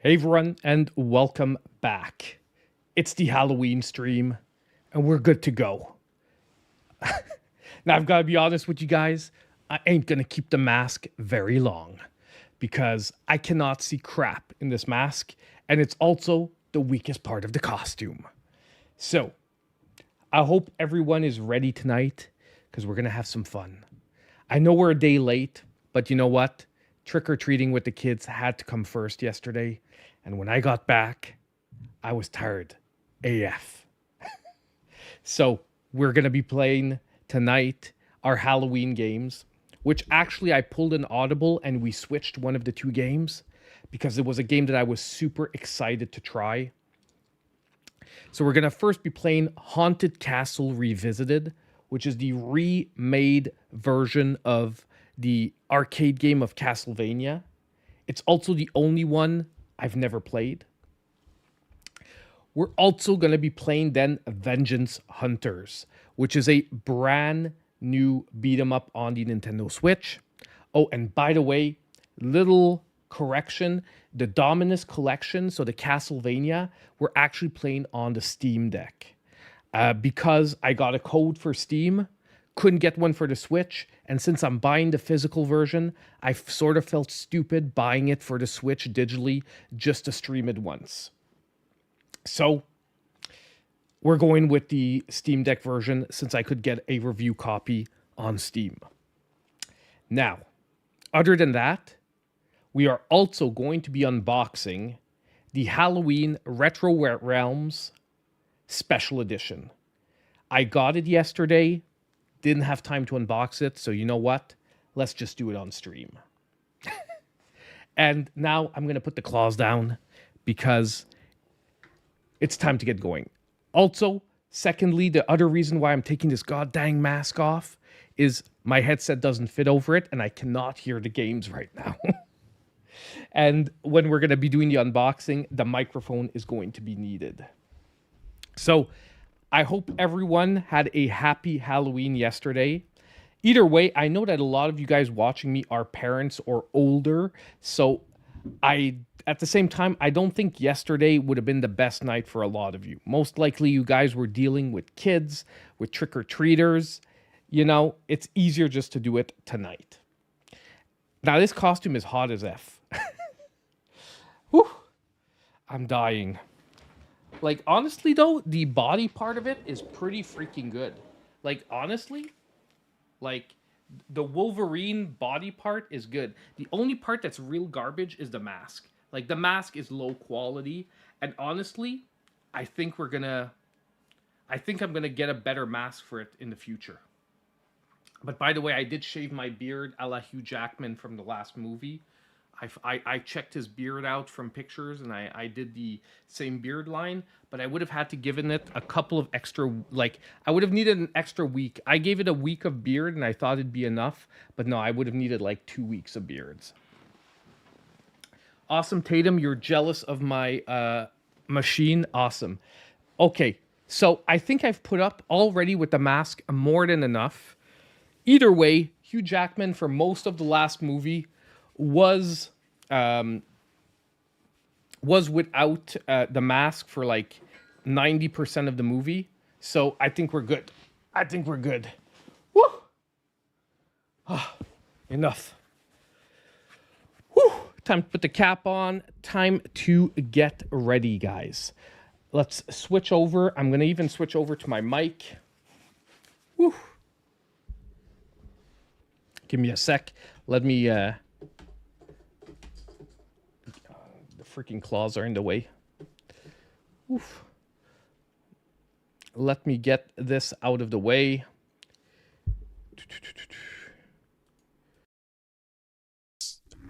Hey everyone, and welcome back. It's the Halloween stream, and we're good to go. Now, I've got to be honest with you guys, I ain't gonna keep the mask very long, because I cannot see crap in this mask, and it's also the weakest part of the costume. So, I hope everyone is ready tonight, because we're gonna have some fun. I know we're a day late, but you know what? Trick-or-treating with the kids had to come first yesterday. And when I got back, I was tired AF. So we're going to be playing tonight our Halloween games, which actually I pulled an audible and we switched one of the two games because it was a game that I was super excited to try. So we're going to first be playing Haunted Castle Revisited, which is the remade version of the arcade game of Castlevania. It's also the only one I've never played. We're also going to be playing then Vengeance Hunters, which is a brand new beat 'em up on the Nintendo Switch. Oh, and by the way, little correction, the Dominus collection, so the Castlevania, we're actually playing on the Steam Deck. Because I got a code for Steam, couldn't get one for the Switch, and since I'm buying the physical version, I sort of felt stupid buying it for the Switch digitally just to stream it once. So we're going with the Steam Deck version since I could get a review copy on Steam. Now, other than that, we are also going to be unboxing the Halloween Retro Realms Special Edition. I got it yesterday. Didn't have time to unbox it, so you know what? Let's just do it on stream. And now I'm going to put the claws down because it's time to get going. Also, secondly, the other reason why I'm taking this goddamn mask off is my headset doesn't fit over it and I cannot hear the games right now. And when we're going to be doing the unboxing, the microphone is going to be needed. So I hope everyone had a happy Halloween yesterday. Either way, I know that a lot of you guys watching me are parents or older. So at the same time, I don't think yesterday would have been the best night for a lot of you. Most likely you guys were dealing with kids, with trick-or-treaters. You know, it's easier just to do it tonight. Now, this costume is hot as F. Whew, I'm dying. Like, honestly, though, the body part of it is pretty freaking good. Like, honestly, like, the Wolverine body part is good. The only part that's real garbage is the mask. Like, the mask is low quality. And honestly, I think I'm going to get a better mask for it in the future. But by the way, I did shave my beard a la Hugh Jackman from the last movie. I checked his beard out from pictures and I did the same beard line, but I would have had to given it a couple of extra, like, I would have needed an extra week. I gave it a week of beard and I thought it'd be enough, but no, I would have needed like 2 weeks of beards. Awesome, Tatum, you're jealous of my machine. Awesome. Okay, so I think I've put up already with the mask more than enough. Either way, Hugh Jackman for most of the last movie was without the mask for like 90% of the movie. So I think we're good. Woo! Enough. Whew. Time to put the cap on. Time to get ready, guys. Let's switch over. I'm going to even switch over to my mic. Whew. Give me a sec. Let me... freaking claws are in the way. Oof. Let me get this out of the way.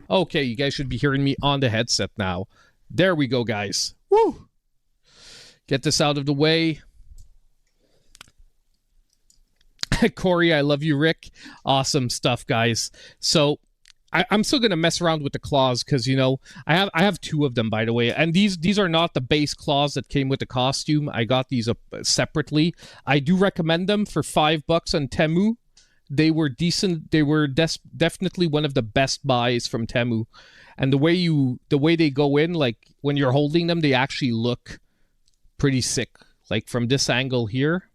Okay, you guys should be hearing me on the headset now. There we go, guys. Woo! Get this out of the way. Corey, I love you, Rick. Awesome stuff, guys. So I'm still gonna mess around with the claws because, you know, I have two of them, by the way, and these are not the base claws that came with the costume. I got these separately. I do recommend them for $5 on Temu. they were decent. They were definitely one of the best buys from Temu. And the way they go in, like when you're holding them, they actually look pretty sick. Like from this angle here,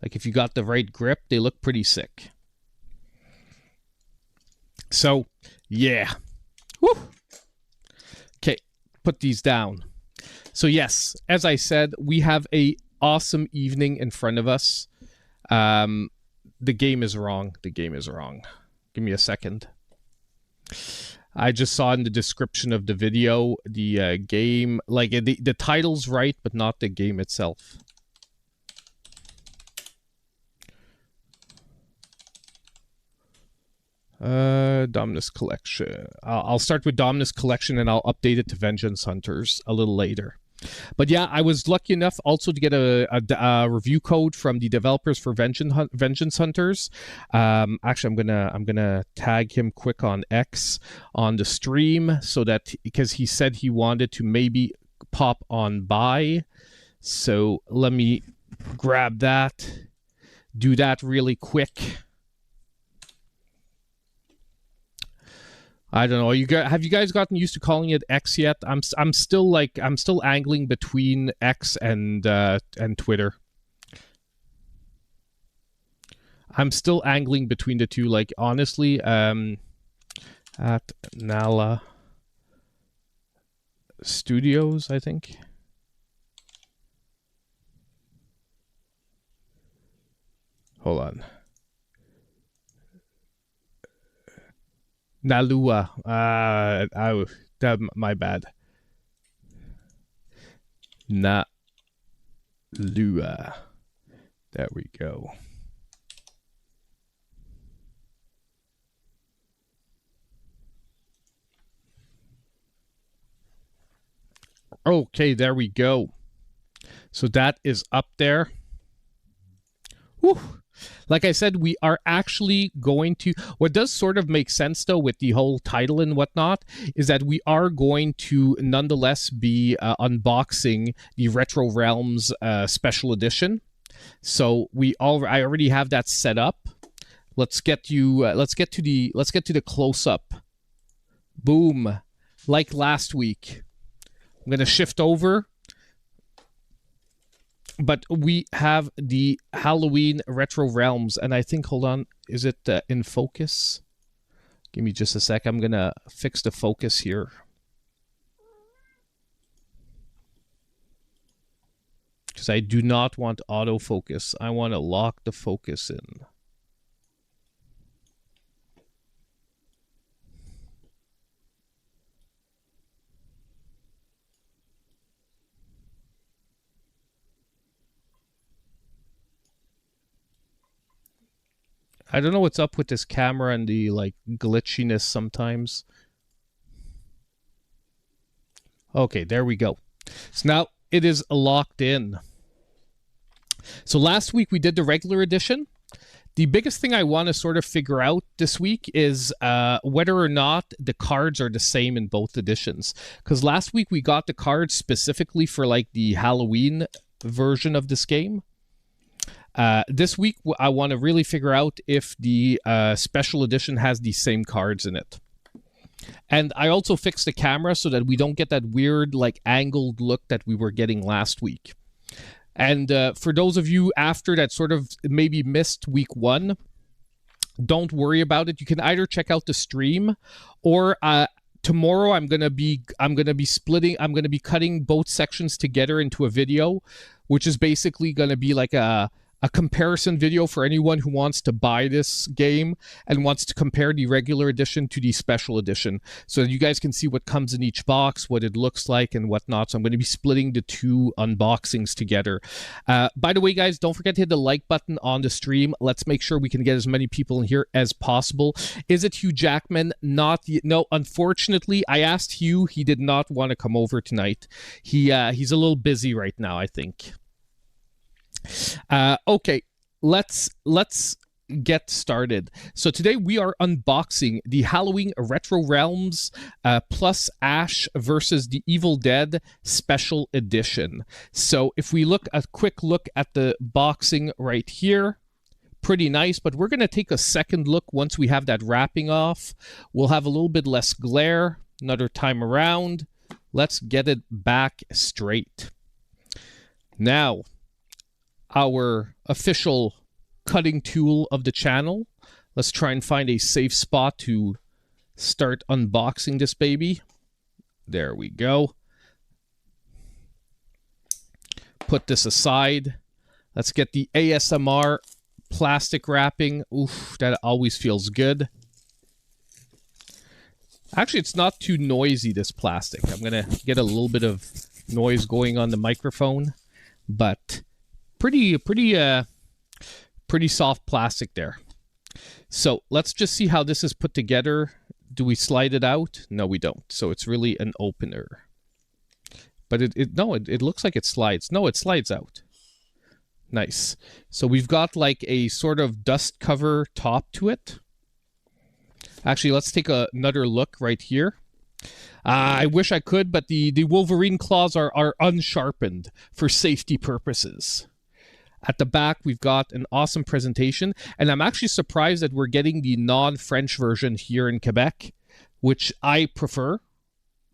like if you got the right grip, they look pretty sick. So, yeah. Woo! Okay, put these down. So yes, as I said, we have a awesome evening in front of us. The game is wrong. The game is wrong. Give me a second. I just saw in the description of the video, the game, like the title's right, but not the game itself. Dominus Collection. I'll start with Dominus Collection and I'll update it to Vengeance Hunters a little later. But yeah, I was lucky enough also to get a review code from the developers for Vengeance Hunters. Actually, I'm gonna tag him quick on X on the stream so that, because he said he wanted to maybe pop on by. So let me grab that, do that really quick. I don't know. Have you guys gotten used to calling it X yet? I'm still angling between X and Twitter. I'm still angling between the two. Like honestly, at Nala Studios, I think. Hold on. Nalua. My bad. Nalua. There we go. Okay, there we go. So that is up there. Whew. Like I said, we are actually going to... What does sort of make sense, though, with the whole title and whatnot, is that we are going to nonetheless be unboxing the Retro Realms Special Edition. So I already have that set up. Let's get to the close-up. Boom. Like last week. I'm going to shift over. But we have the Halloween Retro Realms, and I think, hold on, is it in focus? Give me just a sec. I'm going to fix the focus here. Because I do not want autofocus. I want to lock the focus in. I don't know what's up with this camera and the like glitchiness sometimes. Okay, there we go. So now it is locked in. So last week we did the regular edition. The biggest thing I want to sort of figure out this week is whether or not the cards are the same in both editions. Because last week we got the cards specifically for like the Halloween version of this game. This week, I want to really figure out if the special edition has the same cards in it. And I also fixed the camera so that we don't get that weird, like, angled look that we were getting last week. And for those of you after that sort of maybe missed week 1, don't worry about it. You can either check out the stream or tomorrow I'm gonna be cutting both sections together into a video, which is basically gonna be like a comparison video for anyone who wants to buy this game and wants to compare the regular edition to the special edition so that you guys can see what comes in each box, what it looks like, and whatnot. So I'm going to be splitting the two unboxings together. By the way, guys, don't forget to hit the like button on the stream. Let's make sure we can get as many people in here as possible. Is it Hugh Jackman? Not yet. No, unfortunately, I asked Hugh. He did not want to come over tonight. He's a little busy right now, I think. Okay, let's get started. So today we are unboxing the Halloween Retro Realms plus Ash versus the Evil Dead Special Edition. So if we look a quick look at the boxing right here, pretty nice, but we're going to take a second look once we have that wrapping off. We'll have a little bit less glare another time around. Let's get it back straight. Now, our official cutting tool of the channel. Let's try and find a safe spot to start unboxing this baby. There we go. Put this aside. Let's get the ASMR plastic wrapping. Oof, that always feels good. Actually, it's not too noisy, this plastic. I'm going to get a little bit of noise going on the microphone, but pretty soft plastic there. So let's just see how this is put together. Do we slide it out? No, we don't. So it's really an opener. But it looks like it slides. No, it slides out. Nice. So we've got like a sort of dust cover top to it. Actually, let's take another look right here. I wish I could, but the Wolverine claws are unsharpened for safety purposes. At the back, we've got an awesome presentation, and I'm actually surprised that we're getting the non-French version here in Quebec, which I prefer,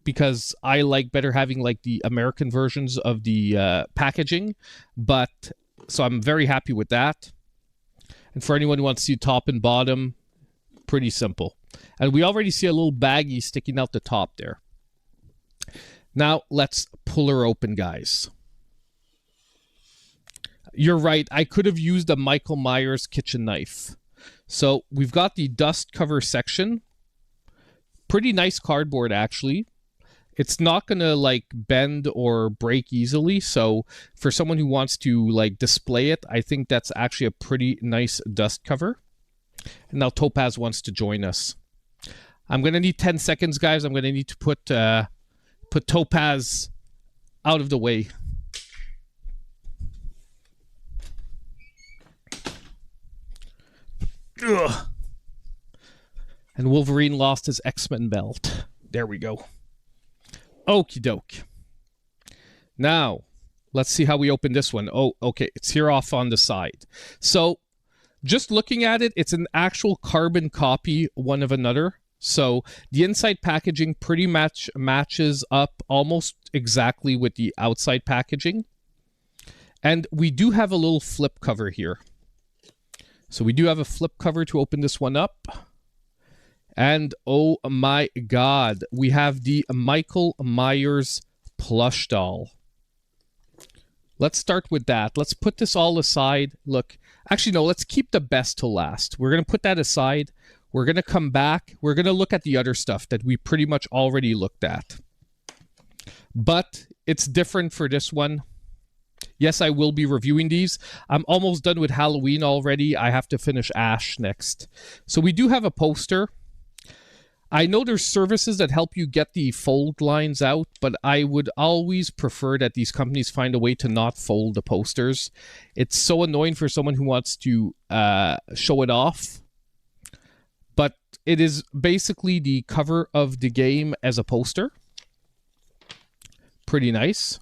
because I like better having like the American versions of the packaging. But so I'm very happy with that. And for anyone who wants to see top and bottom, pretty simple. And we already see a little baggie sticking out the top there. Now let's pull her open, guys. You're right, I could have used a Michael Myers kitchen knife. So we've got the dust cover section. Pretty nice cardboard, actually. It's not going to like bend or break easily. So for someone who wants to like display it, I think that's actually a pretty nice dust cover. And now Topaz wants to join us. I'm going to need 10 seconds, guys. I'm going to need to put Topaz out of the way. Ugh. And Wolverine lost his X-Men belt. There we go. Okie doke. Now, let's see how we open this one. Oh, okay. It's here off on the side. So, just looking at it, it's an actual carbon copy one of another. So, the inside packaging pretty much matches up almost exactly with the outside packaging. And we do have a little flip cover here. So we do have a flip cover to open this one up. And oh my god, we have the Michael Myers plush doll. Let's start with that. Let's put this all aside. Look, actually no, let's keep the best till last. We're going to put that aside. We're going to come back. We're going to look at the other stuff that we pretty much already looked at. But it's different for this one. Yes, I will be reviewing these. I'm almost done with Halloween already. I have to finish Ash next. So we do have a poster. I know there's services that help you get the fold lines out, but I would always prefer that these companies find a way to not fold the posters. It's so annoying for someone who wants to show it off. But it is basically the cover of the game as a poster. Pretty nice.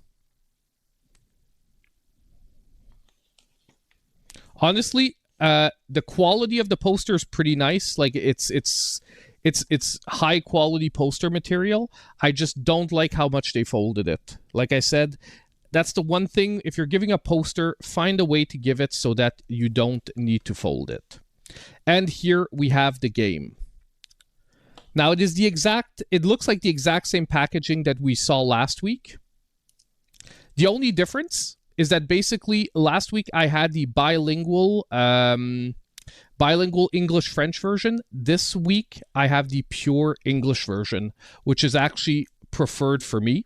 Honestly, the quality of the poster is pretty nice. Like it's high quality poster material. I just don't like how much they folded it. Like I said, that's the one thing. If you're giving a poster, find a way to give it so that you don't need to fold it. And here we have the game. Now it looks like the exact same packaging that we saw last week. The only difference is that basically last week I had the bilingual English-French version. This week I have the pure English version, which is actually preferred for me.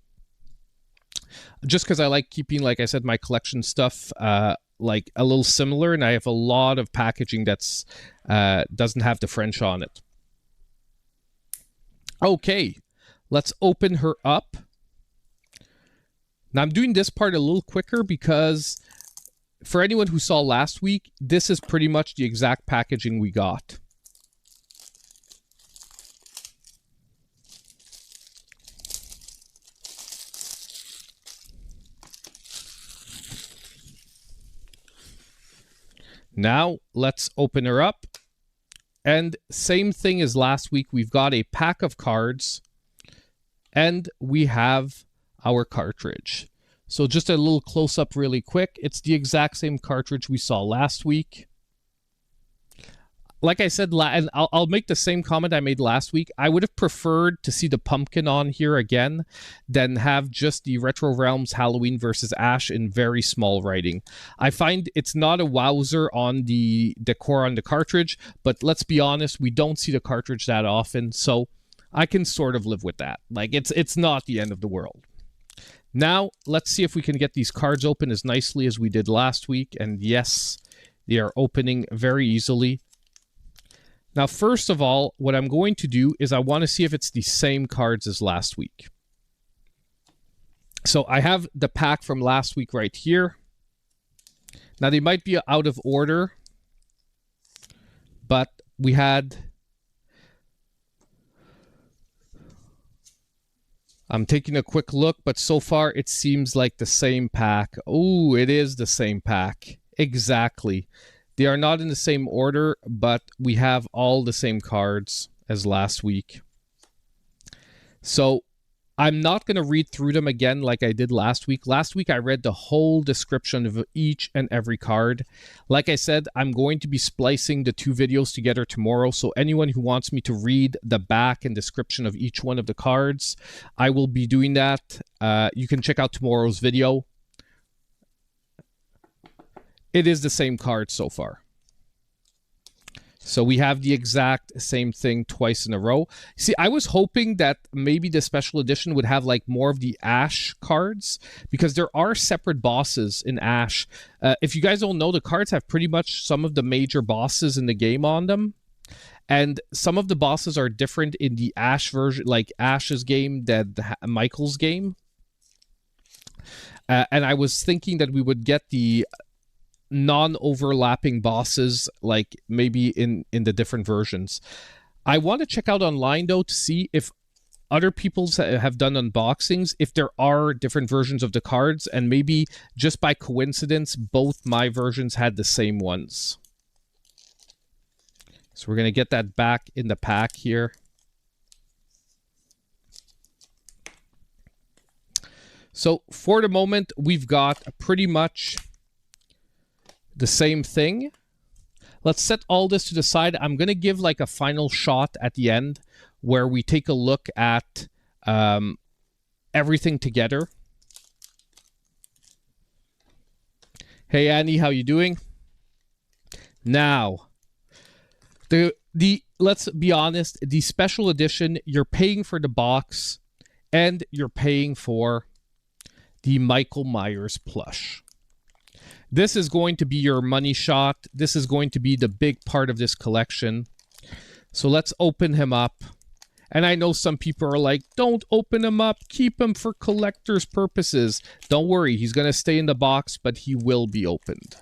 Just because I like keeping, like I said, my collection stuff like a little similar, and I have a lot of packaging that's doesn't have the French on it. Okay, let's open her up. Now, I'm doing this part a little quicker because for anyone who saw last week, this is pretty much the exact packaging we got. Now let's open her up. And same thing as last week. We've got a pack of cards. And we have our cartridge. So just a little close-up really quick. It's the exact same cartridge we saw last week. Like I said, and I'll make the same comment I made last week. I would have preferred to see the pumpkin on here again than have just the Retro Realms Halloween versus Ash in very small writing. I find it's not a wowzer on the decor on the cartridge, but let's be honest, we don't see the cartridge that often, so I can sort of live with that. Like, it's not the end of the world. Now, let's see if we can get these cards open as nicely as we did last week, and yes, they are opening very easily. Now, first of all, what I'm going to do is I want to see if it's the same cards as last week. So I have the pack from last week right here. Now, they might be out of order, but we had... I'm taking a quick look, but so far it seems like the same pack. Oh, it is the same pack. Exactly. They are not in the same order, but we have all the same cards as last week. So I'm not going to read through them again like I did last week. Last week I read the whole description of each and every card. Like I said, I'm going to be splicing the two videos together tomorrow. So anyone who wants me to read the back and description of each one of the cards, I will be doing that. You can check out tomorrow's video. It is the same card so far. So we have the exact same thing twice in a row. See, I was hoping that maybe the special edition would have like more of the Ash cards, because there are separate bosses in Ash. If you guys don't know, the cards have pretty much some of the major bosses in the game on them. And some of the bosses are different in the Ash version, like Ash's game than Michael's game. And I was thinking that we would get the non-overlapping bosses, like maybe in the different versions. I want to check out online though to see if other people have done unboxings, if there are different versions of the cards, and maybe just by coincidence both my versions had the same ones. So we're going to get that back in the pack here. So for the moment we've got pretty much the same thing. Let's set all this to the side. I'm going to give like a final shot at the end where we take a look at everything together. Hey Annie, how you doing? Now, let's be honest, the special edition, you're paying for the box and you're paying for the Michael Myers plush. This is going to be your money shot. This is going to be the big part of this collection. So let's open him up. And I know some people are like, don't open him up. Keep him for collector's purposes. Don't worry. He's going to stay in the box, but he will be opened.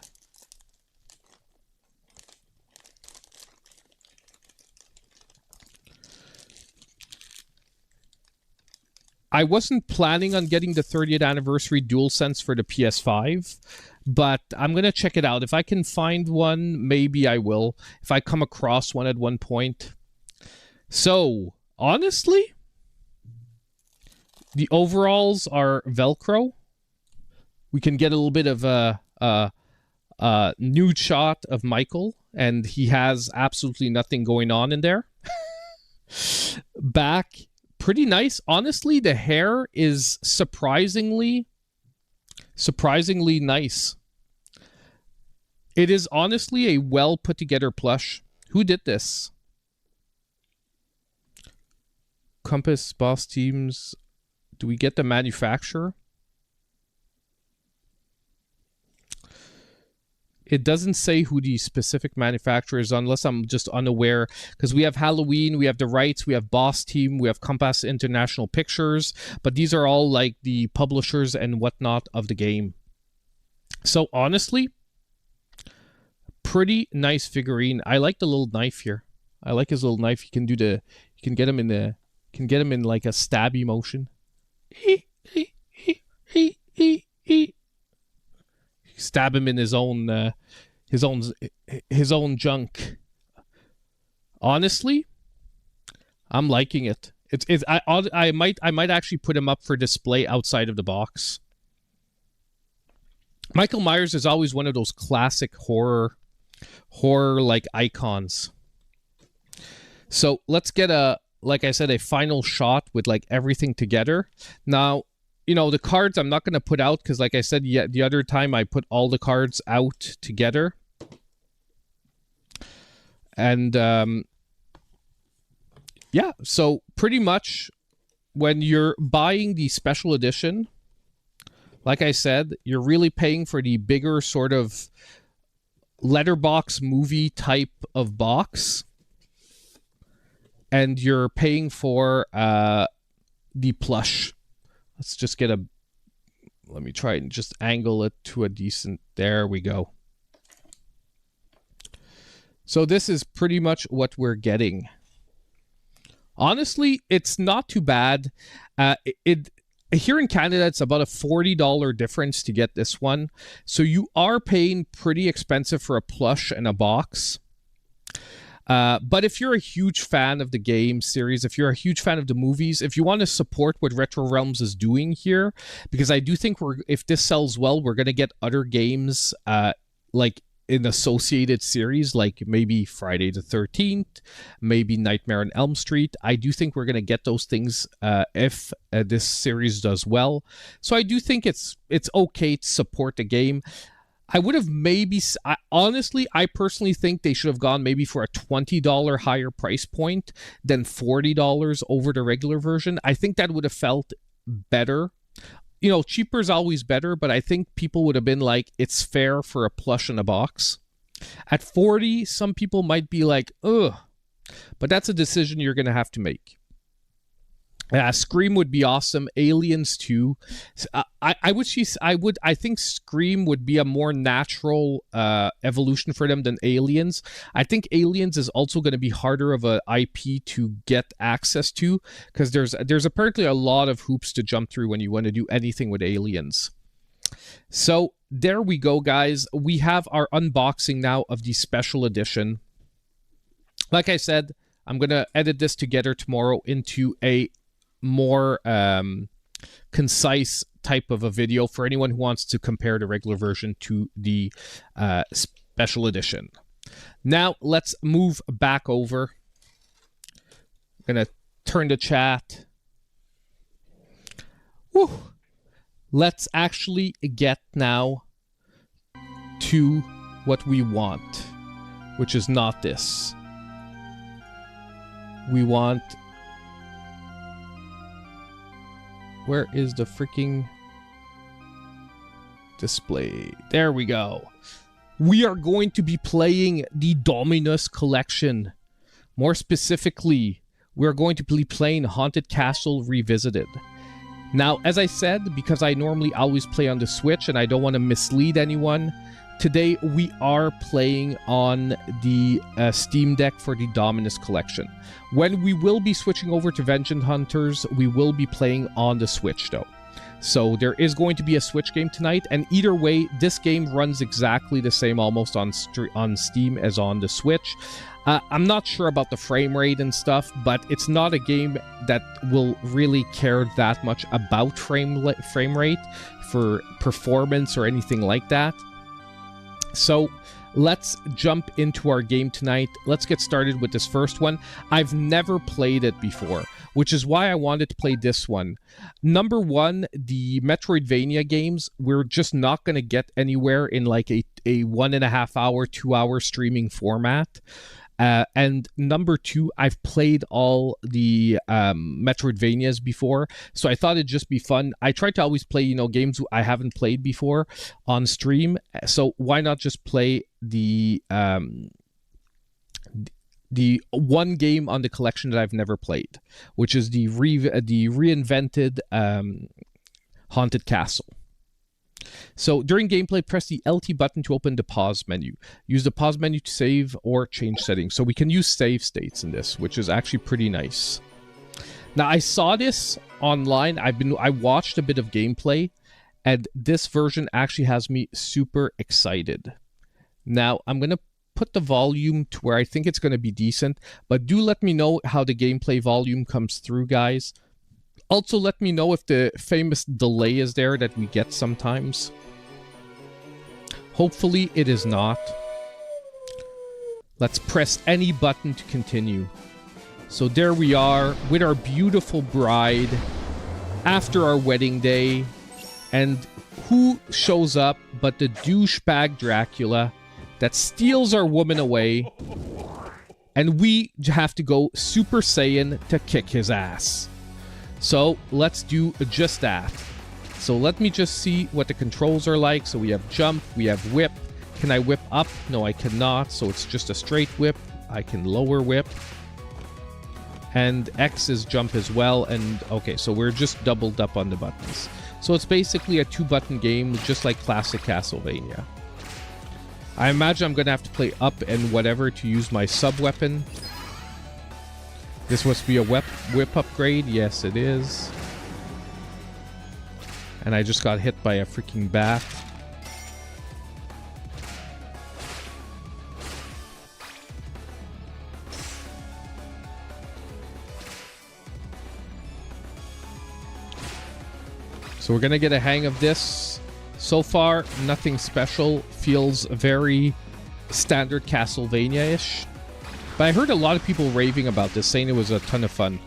I wasn't planning on getting the 30th anniversary DualSense for the PS5, but I'm going to check it out. If I can find one, maybe I will. If I come across one at one point. So, honestly, the overalls are Velcro. We can get a little bit of a nude shot of Michael, and he has absolutely nothing going on in there. Back, pretty nice. Honestly, the hair is surprisingly nice. It is honestly a well put together plush. Who did this? Compass, Boss Teams. Do we get the manufacturer? It doesn't say who the specific manufacturer is, unless I'm just unaware. Because we have Halloween, we have The Rights, we have Boss Team, we have Compass International Pictures. But these are all like the publishers and whatnot of the game. So honestly, pretty nice figurine. I like the little knife here. I like his little knife. You can do the, you can get him in the, can get him in like a stabby motion. Stab him in his own his own junk. Honestly, I'm liking it. I might actually put him up for display outside of the box. Michael Myers is always one of those classic horror like icons. So let's get like I said, a final shot with like everything together. Now, you know, the cards I'm not going to put out because like I said, the other time I put all the cards out together. And yeah, so pretty much when you're buying the special edition, like I said, you're really paying for the bigger sort of letterbox movie type of box. And you're paying for the plush. Let's just get let me try and just angle it to a decent, there we go. So this is pretty much what we're getting. Honestly, it's not too bad. Here in Canada, it's about a $40 difference to get this one. So you are paying pretty expensive for a plush and a box. But if you're a huge fan of the game series, if you're a huge fan of the movies, if you want to support what Retro Realms is doing here, because I do think if this sells well, we're going to get other games like in associated series, like maybe Friday the 13th, maybe Nightmare on Elm Street. I do think we're going to get those things if this series does well. So I do think it's okay to support the game. I would have maybe, honestly, I personally think they should have gone maybe for a $20 higher price point than $40 over the regular version. I think that would have felt better. You know, cheaper is always better, but I think people would have been like, it's fair for a plush in a box. At $40, some people might be like, ugh. But that's a decision you're going to have to make. Scream would be awesome. Aliens too. I think Scream would be a more natural evolution for them than Aliens. I think Aliens is also going to be harder of a IP to get access to because there's apparently a lot of hoops to jump through when you want to do anything with Aliens. So there we go, guys. We have our unboxing now of the special edition. Like I said, I'm going to edit this together tomorrow into a more concise type of a video for anyone who wants to compare the regular version to the special edition. Now let's move back over. I'm gonna turn the chat. Whew. Let's actually get now to what we want, which is not this. We want... Where is the freaking display? There we go. We are going to be playing the Dominus collection. More specifically, we're going to be playing Haunted Castle Revisited. Now, as I said, because I normally always play on the Switch and I don't want to mislead anyone, today we are playing on the Steam Deck for the Dominus collection. When we will be switching over to Vengeance Hunters, we will be playing on the Switch though. So there is going to be a Switch game tonight, and either way, this game runs exactly the same almost on Steam as on the Switch. I'm not sure about the frame rate and stuff, but it's not a game that will really care that much about frame rate for performance or anything like that. So let's jump into our game tonight. Let's get started with this first one. I've never played it before, which is why I wanted to play this one. Number one, the Metroidvania games, we're just not going to get anywhere in like a 1.5 hour, 2 hour streaming format. And number two, I've played all the Metroidvanias before, so I thought it'd just be fun. I tried to always play, games I haven't played before on stream, so why not just play the one game on the collection that I've never played, which is the reinvented Haunted Castle. So during gameplay, press the LT button to open the pause menu. Use the pause menu to save or change settings. So we can use save states in this, which is actually pretty nice. Now I saw this online. I watched a bit of gameplay, and this version actually has me super excited. Now, I'm going to put the volume to where I think it's going to be decent, but do let me know how the gameplay volume comes through, guys. Also, let me know if the famous delay is there that we get sometimes. Hopefully, it is not. Let's press any button to continue. So there we are with our beautiful bride after our wedding day. And who shows up but the douchebag Dracula that steals our woman away. And we have to go Super Saiyan to kick his ass. So let's do just that. So let me just see what the controls are like. So we have jump, we have whip. Can I whip up? No, I cannot. So it's just a straight whip. I can lower whip. And X is jump as well. And okay, so we're just doubled up on the buttons. So it's basically a 2-button game, just like classic Castlevania. I imagine I'm going to have to play up and whatever to use my sub-weapon. This must be a whip upgrade. Yes, it is. And I just got hit by a freaking bat. So we're going to get a hang of this. So far, nothing special. Feels very standard Castlevania-ish. But I heard a lot of people raving about this, saying it was a ton of fun.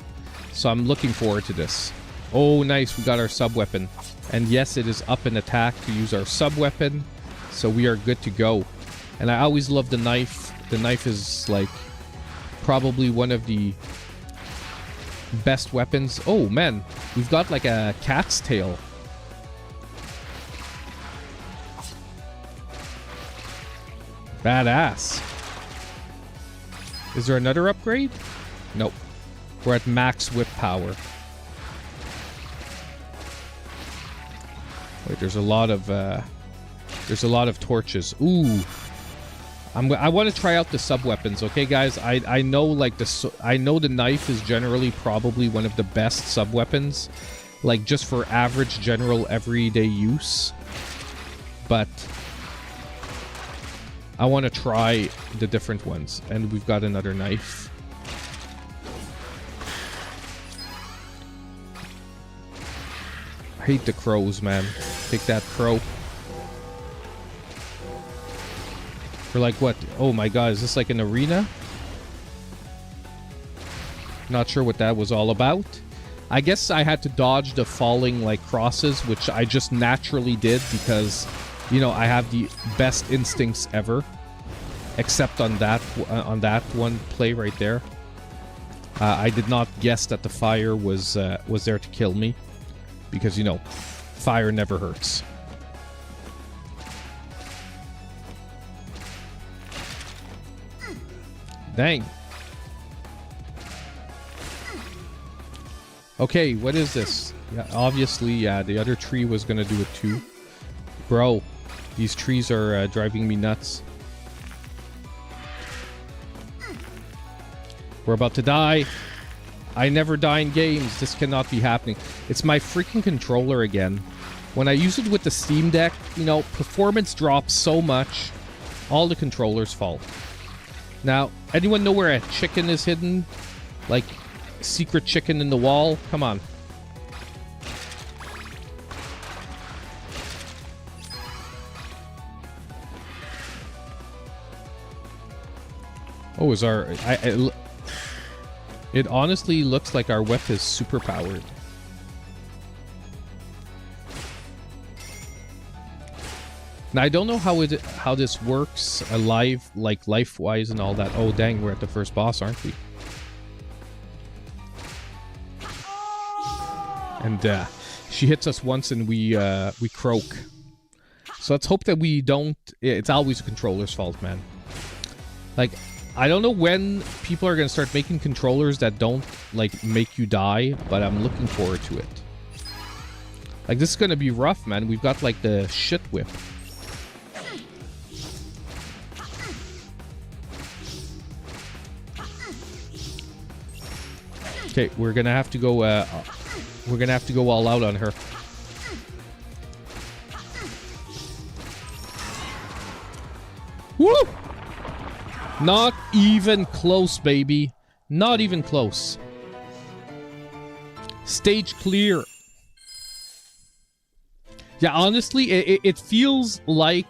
So I'm looking forward to this. Oh, nice. We got our sub-weapon. And yes, it is up in attack to use our sub-weapon. So we are good to go. And I always love the knife. The knife is, like, probably one of the best weapons. Oh, man. We've got, like, a cat's tail. Badass. Is there another upgrade? Nope. We're at max whip power. Wait, there's a lot of torches. Ooh. I want to try out the sub weapons, okay, guys? I know like I know the knife is generally probably one of the best sub weapons, like just for average general everyday use. But I want to try the different ones. And we've got another knife. I hate the crows, man. Take that, crow. For like what? Oh my god, is this like an arena? Not sure what that was all about. I guess I had to dodge the falling like crosses, which I just naturally did because, you know, I have the best instincts ever. Except on that one play right there. I did not guess that the fire was there to kill me. Because, you know, fire never hurts. Dang. Okay, what is this? Yeah, obviously, yeah, the other tree was gonna do it too. Bro, these trees are driving me nuts. We're about to die. I never die in games. This cannot be happening. It's my freaking controller again. When I use it with the Steam Deck, you know, performance drops so much. All the controller's fault. Now, anyone know where a chicken is hidden? Like, secret chicken in the wall? Come on. Oh, is our... It honestly looks like our whip is super powered. Now I don't know how this works live, like life-wise and all that. Oh dang, we're at the first boss, aren't we? And she hits us once and we croak. So let's hope that we don't. It's always the controller's fault, man. Like, I don't know when people are going to start making controllers that don't, like, make you die, but I'm looking forward to it. Like, this is going to be rough, man. We've got, like, the shit whip. Okay, we're going to have to go, all out on her. Woo! Not even close, baby. Not even close. Stage clear. Yeah, honestly, it feels like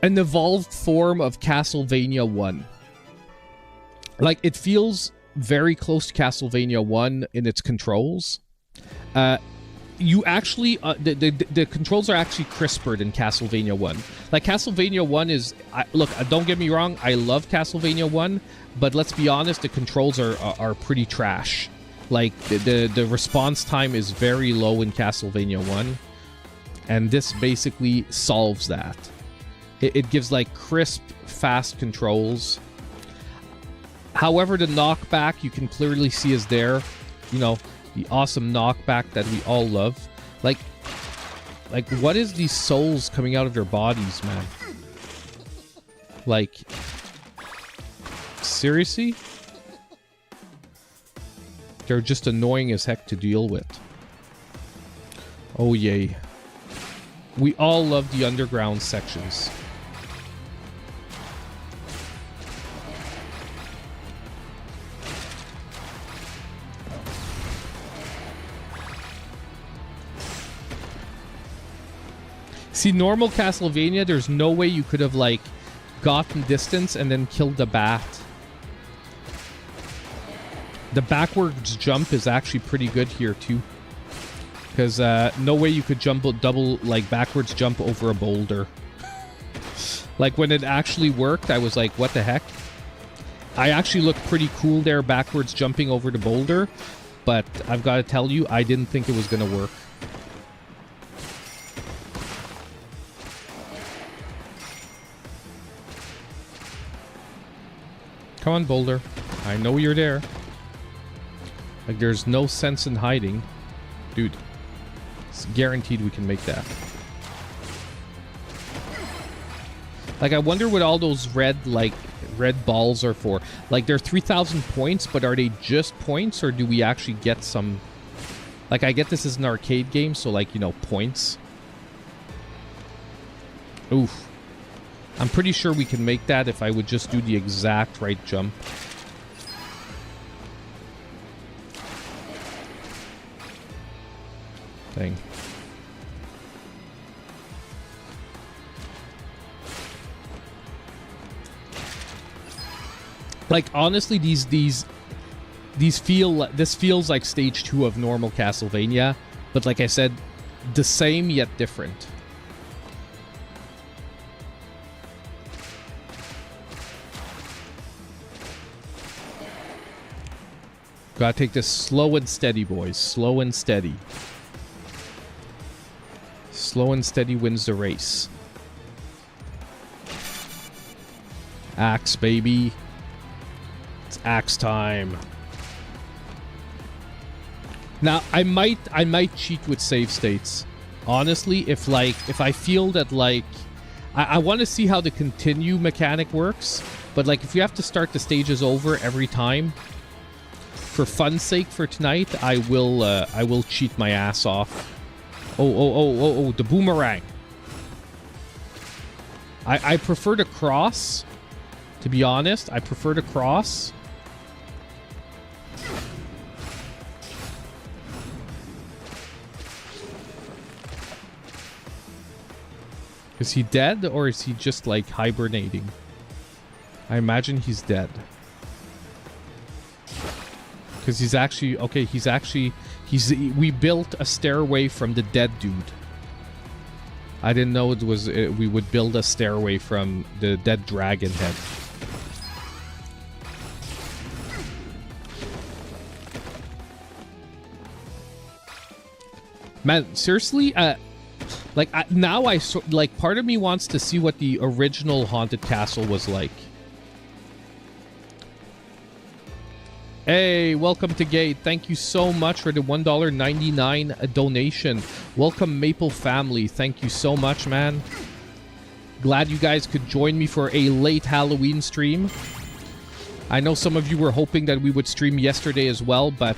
an evolved form of Castlevania 1. Like, it feels very close to Castlevania 1 in its controls. You actually, the controls are actually crisper than Castlevania 1. Like, Castlevania 1 is, look, don't get me wrong, I love Castlevania 1, but let's be honest, the controls are pretty trash. Like, the response time is very low in Castlevania 1, and this basically solves that. It gives, like, crisp, fast controls. However, the knockback, you can clearly see is there. You know, the awesome knockback that we all love. Like, what is these souls coming out of their bodies, man? Like, seriously? They're just annoying as heck to deal with. Oh, yay. We all love the underground sections. See, normal Castlevania, there's no way you could have, like, gotten distance and then killed the bat. The backwards jump is actually pretty good here, too. Because no way you could jump double, like, backwards jump over a boulder. Like, when it actually worked, I was like, what the heck? I actually looked pretty cool there, backwards jumping over the boulder. But I've got to tell you, I didn't think it was going to work. Come on, boulder. I know you're there. Like, there's no sense in hiding. Dude, it's guaranteed we can make that. Like, I wonder what all those red balls are for. Like, they're 3,000 points, but are they just points, or do we actually get some... Like, I get this is an arcade game, so, like, you know, points. Oof. I'm pretty sure we can make that if I would just do the exact right jump. Dang. Like, honestly, this feels like stage 2 of normal Castlevania, but like I said, the same yet different. Gotta take this slow and steady, boys. Slow and steady. Slow and steady wins the race. Axe, baby. It's axe time. Now, I might cheat with save states. Honestly, if I feel that, like, I want to see how the continue mechanic works, but, like, if you have to start the stages over every time, for fun's sake for tonight, I will cheat my ass off. Oh, the boomerang. I prefer to cross. To be honest, I prefer to cross. Is he dead, or is he just, like, hibernating? I imagine he's dead. Because he's actually... Okay, we built a stairway from the dead dude. I didn't know it was... we would build a stairway from the dead dragon head. Man, seriously? Now like, part of me wants to see what the original Haunted Castle was like. Hey, welcome to Gate. Thank you so much for the $1.99 donation. Welcome, Maple Family. Thank you so much, man. Glad you guys could join me for a late Halloween stream. I know some of you were hoping that we would stream yesterday as well, but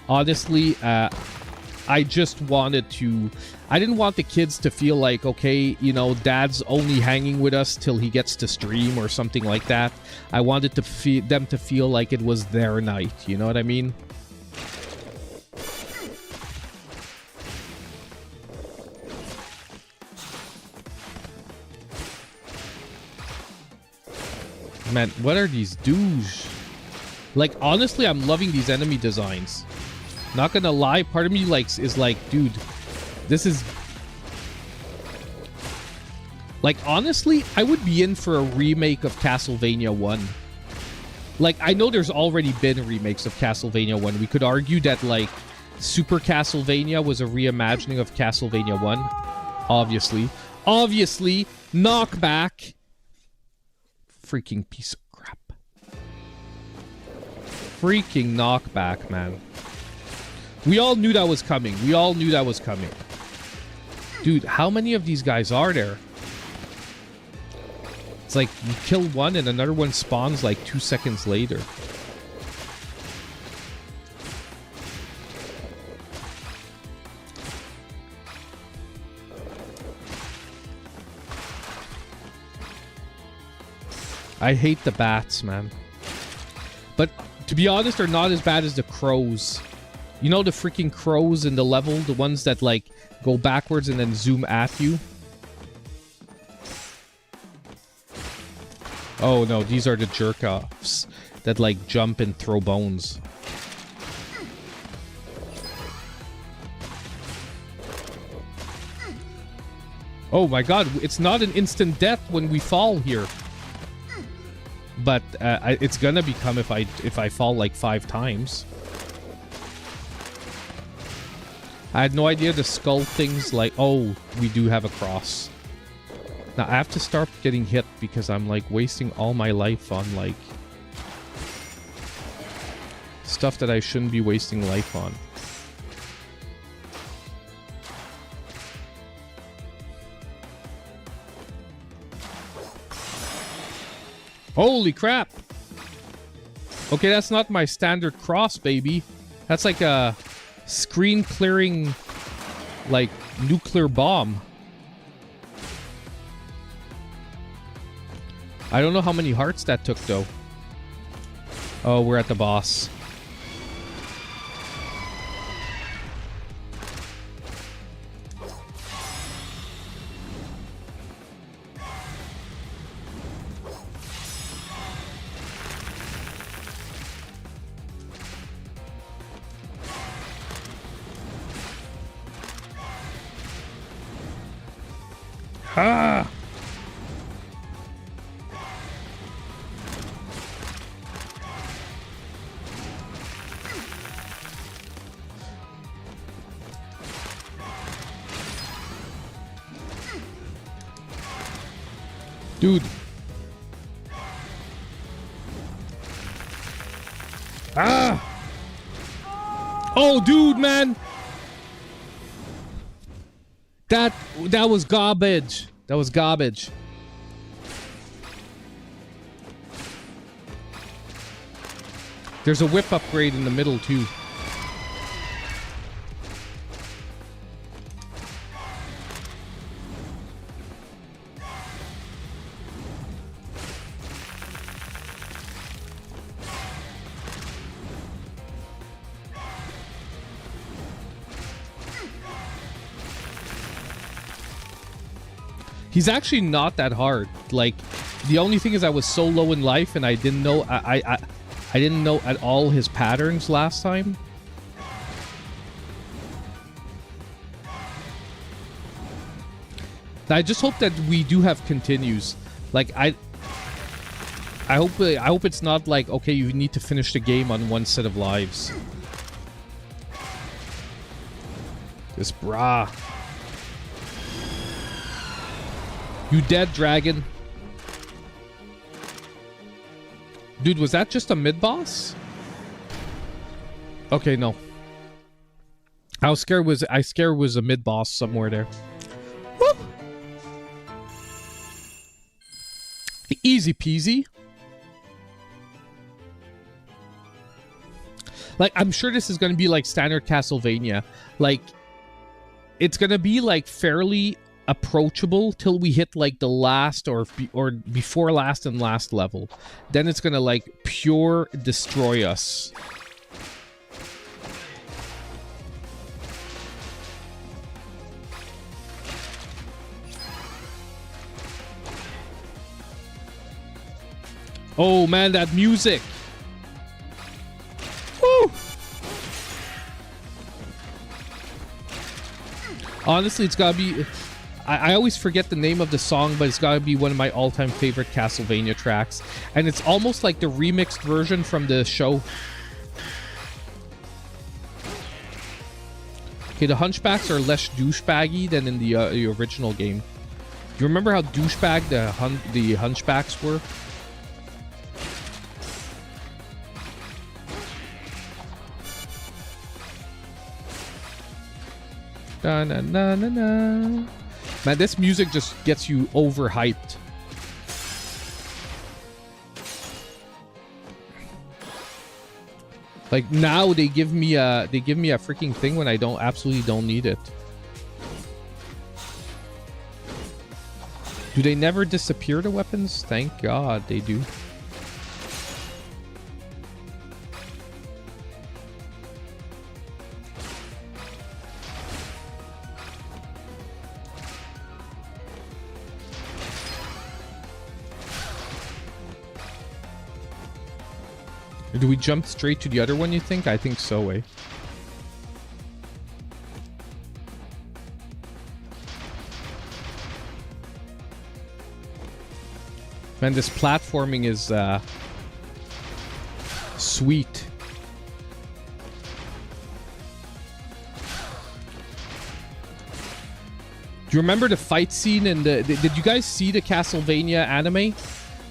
honestly, I just wanted to... I didn't want the kids to feel like, okay, you know, dad's only hanging with us till he gets to stream or something like that. I wanted to them to feel like it was their night. You know what I mean? Man, what are these douche? Like, honestly, I'm loving these enemy designs. Not gonna lie, part of me is like, dude, this is... Like, honestly, I would be in for a remake of Castlevania 1. Like, I know there's already been remakes of Castlevania 1. We could argue that, like, Super Castlevania was a reimagining of Castlevania 1. Obviously. Obviously, knockback. Freaking piece of crap. Freaking knockback, man. We all knew that was coming. We all knew that was coming. Dude, how many of these guys are there? It's like you kill one and another one spawns like 2 seconds later. I hate the bats, man. But to be honest, they're not as bad as the crows. You know the freaking crows in the level? The ones that, like, go backwards and then zoom at you? Oh, no. These are the jerk-offs that, like, jump and throw bones. Oh, my God. It's not an instant death when we fall here. But it's gonna become if I fall like 5 times. I had no idea the skull things like... Oh, we do have a cross. Now, I have to start getting hit because I'm like wasting all my life on like... stuff that I shouldn't be wasting life on. Holy crap! Okay, that's not my standard cross, baby. That's like a screen-clearing, like, nuclear bomb. I don't know how many hearts that took, though. Oh, we're at the boss. Ah! Dude. Ah! Oh, dude, man! That was garbage. That was garbage. There's a whip upgrade in the middle, too. He's actually not that hard. Like, the only thing is I was so low in life and I didn't know I didn't know at all his patterns last time. I just hope that we do have continues. Like, I hope it's not like, okay, you need to finish the game on one set of lives. This brah. You dead, dragon. Dude, was that just a mid-boss? Okay, no. I scared it was a mid-boss somewhere there. Woo! Easy peasy. Like, I'm sure this is going to be like standard Castlevania. Like, it's gonna be like fairly approachable till we hit like the last or before last and last level. Then it's gonna like pure destroy us. Oh man, that music. Woo! Honestly, it's gotta be... I always forget the name of the song, but it's gotta be one of my all-time favorite Castlevania tracks. And it's almost like the remixed version from the show. Okay, the Hunchbacks are less douchebaggy than in the original game. You remember how douchebag the Hunchbacks were? Na na na na na. Man, this music just gets you overhyped. Like now they give me a freaking thing when I absolutely don't need it. Do they never disappear, the weapons? Thank God they do. Do we jump straight to the other one, you think? I think so, eh? Man, this platforming is sweet. Do you remember the fight scene in the... Did you guys see the Castlevania anime?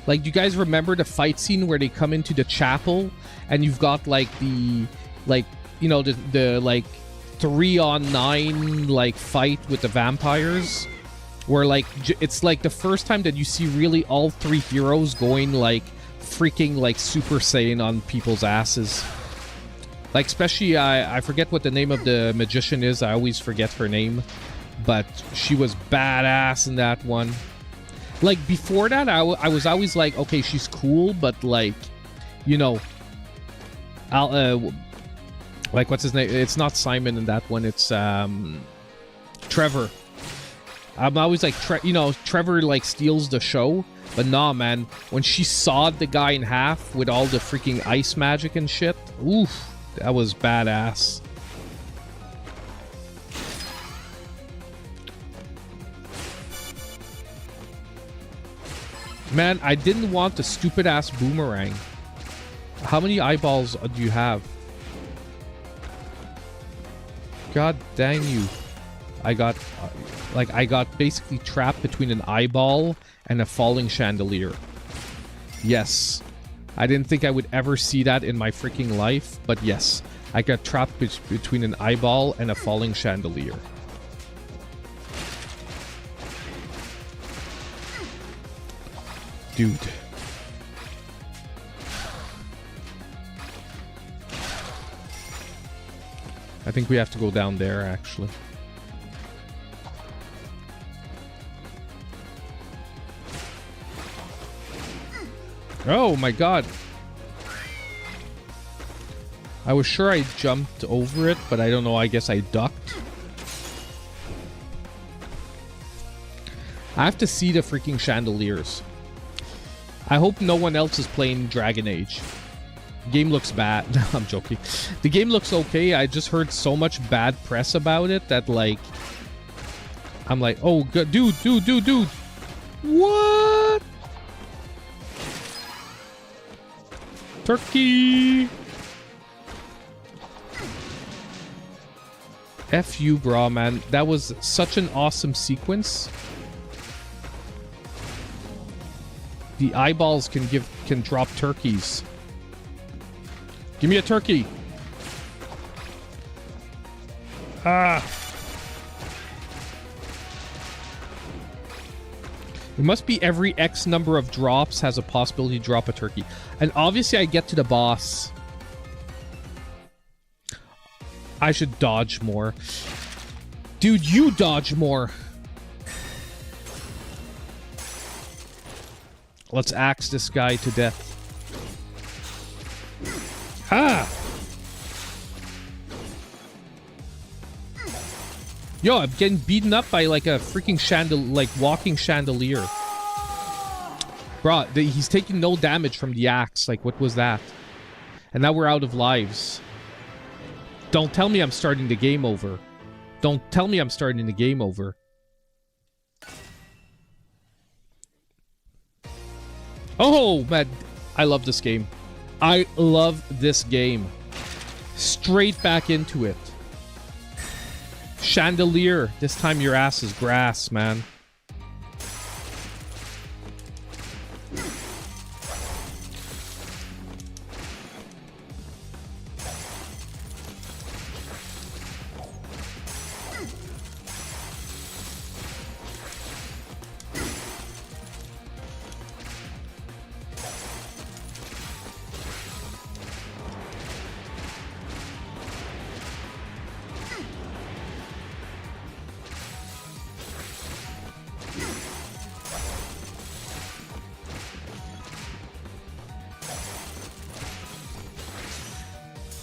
Like, do you guys remember the fight scene where they come into the chapel and you've got like the, like, you know, the like 3-on-9 like fight with the vampires, where like it's like the first time that you see really all three heroes going like freaking like Super Saiyan on people's asses. Like, especially I forget what the name of the magician is. I always forget her name, but she was badass in that one. Like, before that, I was always like, okay, she's cool, but, like, you know, like, what's his name? It's not Simon in that one. It's, Trevor. I'm always like, you know, Trevor, like, steals the show. But nah, man, when she sawed the guy in half with all the freaking ice magic and shit, oof, that was badass. Man, I didn't want the stupid-ass boomerang. How many eyeballs do you have? God dang you. I got basically trapped between an eyeball and a falling chandelier. Yes. I didn't think I would ever see that in my freaking life, but yes. I got trapped between an eyeball and a falling chandelier. Dude. I think we have to go down there, actually. Oh my god. I was sure I jumped over it, but I don't know. I guess I ducked. I have to see the freaking chandeliers. I hope no one else is playing Dragon Age. The game looks bad. I'm joking. The game looks okay. I just heard so much bad press about it that, like... I'm like, oh, good. Dude. What? Turkey! F you, bro, man. That was such an awesome sequence. The eyeballs can drop turkeys. Give me a turkey. Ah. It must be every X number of drops has a possibility to drop a turkey. And obviously I get to the boss. I should dodge more. Dude, you dodge more. Let's axe this guy to death. Ha! Yo, I'm getting beaten up by like a freaking walking chandelier. Bro, he's taking no damage from the axe. Like, what was that? And now we're out of lives. Don't tell me I'm starting the game over. Don't tell me I'm starting the game over. Oh, man. I love this game. I love this game. Straight back into it. Chandelier. This time your ass is grass, man.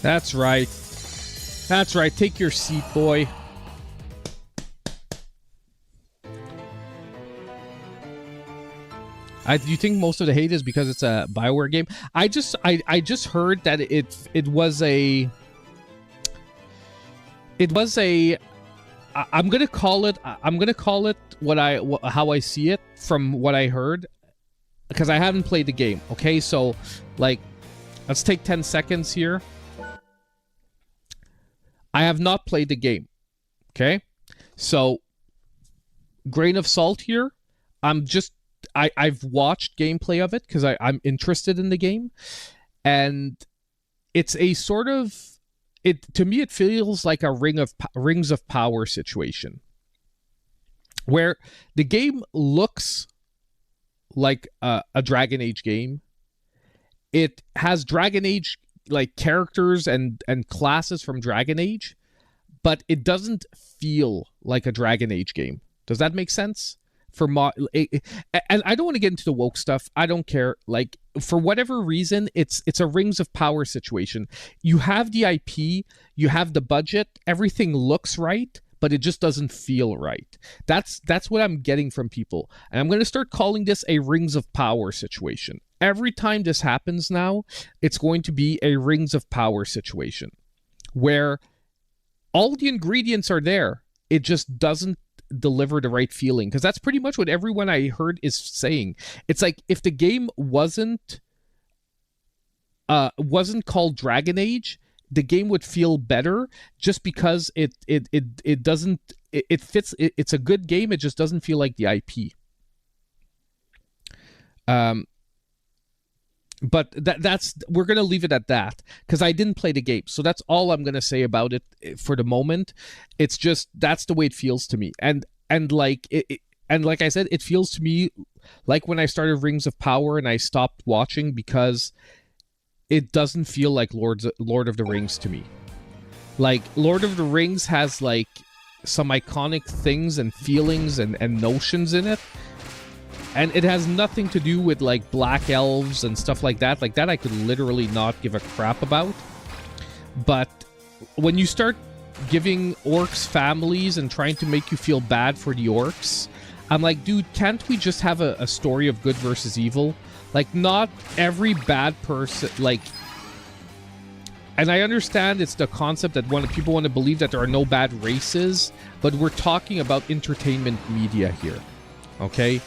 That's right. That's right. Take your seat, boy. Do you think most of the hate is because it's a BioWare game? I just heard that it was a I'm gonna call it how I see it from what I heard, because I haven't played the game. Okay, so like, let's take 10 seconds here. I have not played the game. Okay, so grain of salt here. I've watched gameplay of it because I'm interested in the game, and it's a sort of to me it feels like a Rings of Power situation, where the game looks like a Dragon Age game. It has Dragon Age like characters and classes from Dragon Age, but it doesn't feel like a Dragon Age game. Does that make sense? And I don't want to get into the woke stuff. I don't care. Like, for whatever reason, it's a Rings of Power situation. You have the IP, you have the budget, everything looks right, but it just doesn't feel right. That's what I'm getting from people. And I'm going to start calling this a Rings of Power situation. Every time this happens now, it's going to be a Rings of Power situation where all the ingredients are there. It just doesn't deliver the right feeling, because that's pretty much what everyone I heard is saying. It's like, if the game wasn't called Dragon Age, the game would feel better, just because it fits. It's a good game. It just doesn't feel like the IP. But that's we're gonna leave it at that, because I didn't play the game, so that's all I'm gonna say about it for the moment. It's just, that's the way it feels to me, and like like I said, it feels to me like when I started Rings of Power and I stopped watching, because it doesn't feel like Lord of the Rings to me. Like, Lord of the Rings has like some iconic things and feelings and notions in it. And it has nothing to do with like black elves and stuff like that. Like that I could literally not give a crap about. But when you start giving orcs families and trying to make you feel bad for the orcs, I'm like, dude, can't we just have a story of good versus evil? Like, not every bad person, like... And I understand it's the concept that people want to believe that there are no bad races, but we're talking about entertainment media here, okay?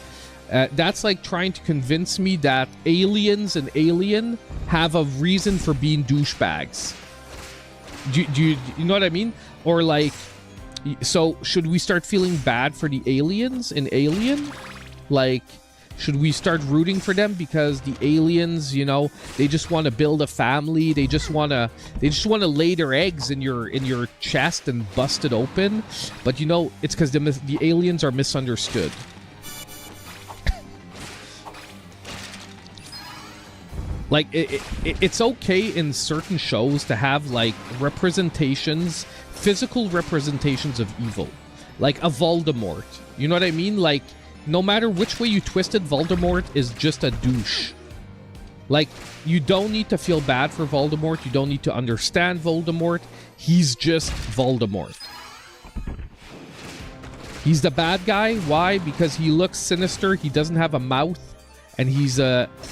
That's like trying to convince me that aliens and Alien have a reason for being douchebags. Do you know what I mean? Or like, so should we start feeling bad for the aliens in Alien? Like, should we start rooting for them because the aliens, you know, they just want to build a family, they just want to lay their eggs in your chest and bust it open? But you know, it's because the aliens are misunderstood. Like, it's okay in certain shows to have, like, representations, physical representations of evil. Like a Voldemort. You know what I mean? Like, no matter which way you twist it, Voldemort is just a douche. Like, you don't need to feel bad for Voldemort. You don't need to understand Voldemort. He's just Voldemort. He's the bad guy. Why? Because he looks sinister. He doesn't have a mouth. And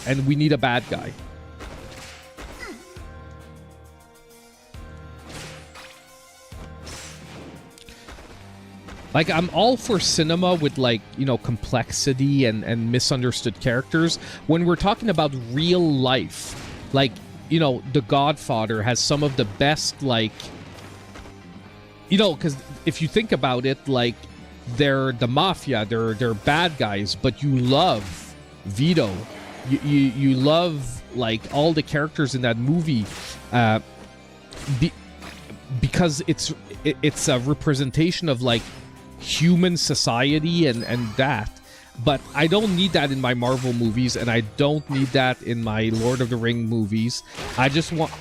and we need a bad guy. Like, I'm all for cinema with, like, you know, complexity and misunderstood characters. When we're talking about real life, like, you know, The Godfather has some of the best, like, you know, because if you think about it, like, they're the mafia, they're bad guys, but you love Vito. You love, like, all the characters in that movie because it's a representation of, like, human society and that. But I don't need that in my Marvel movies, and I don't need that in my Lord of the Ring movies. I just want...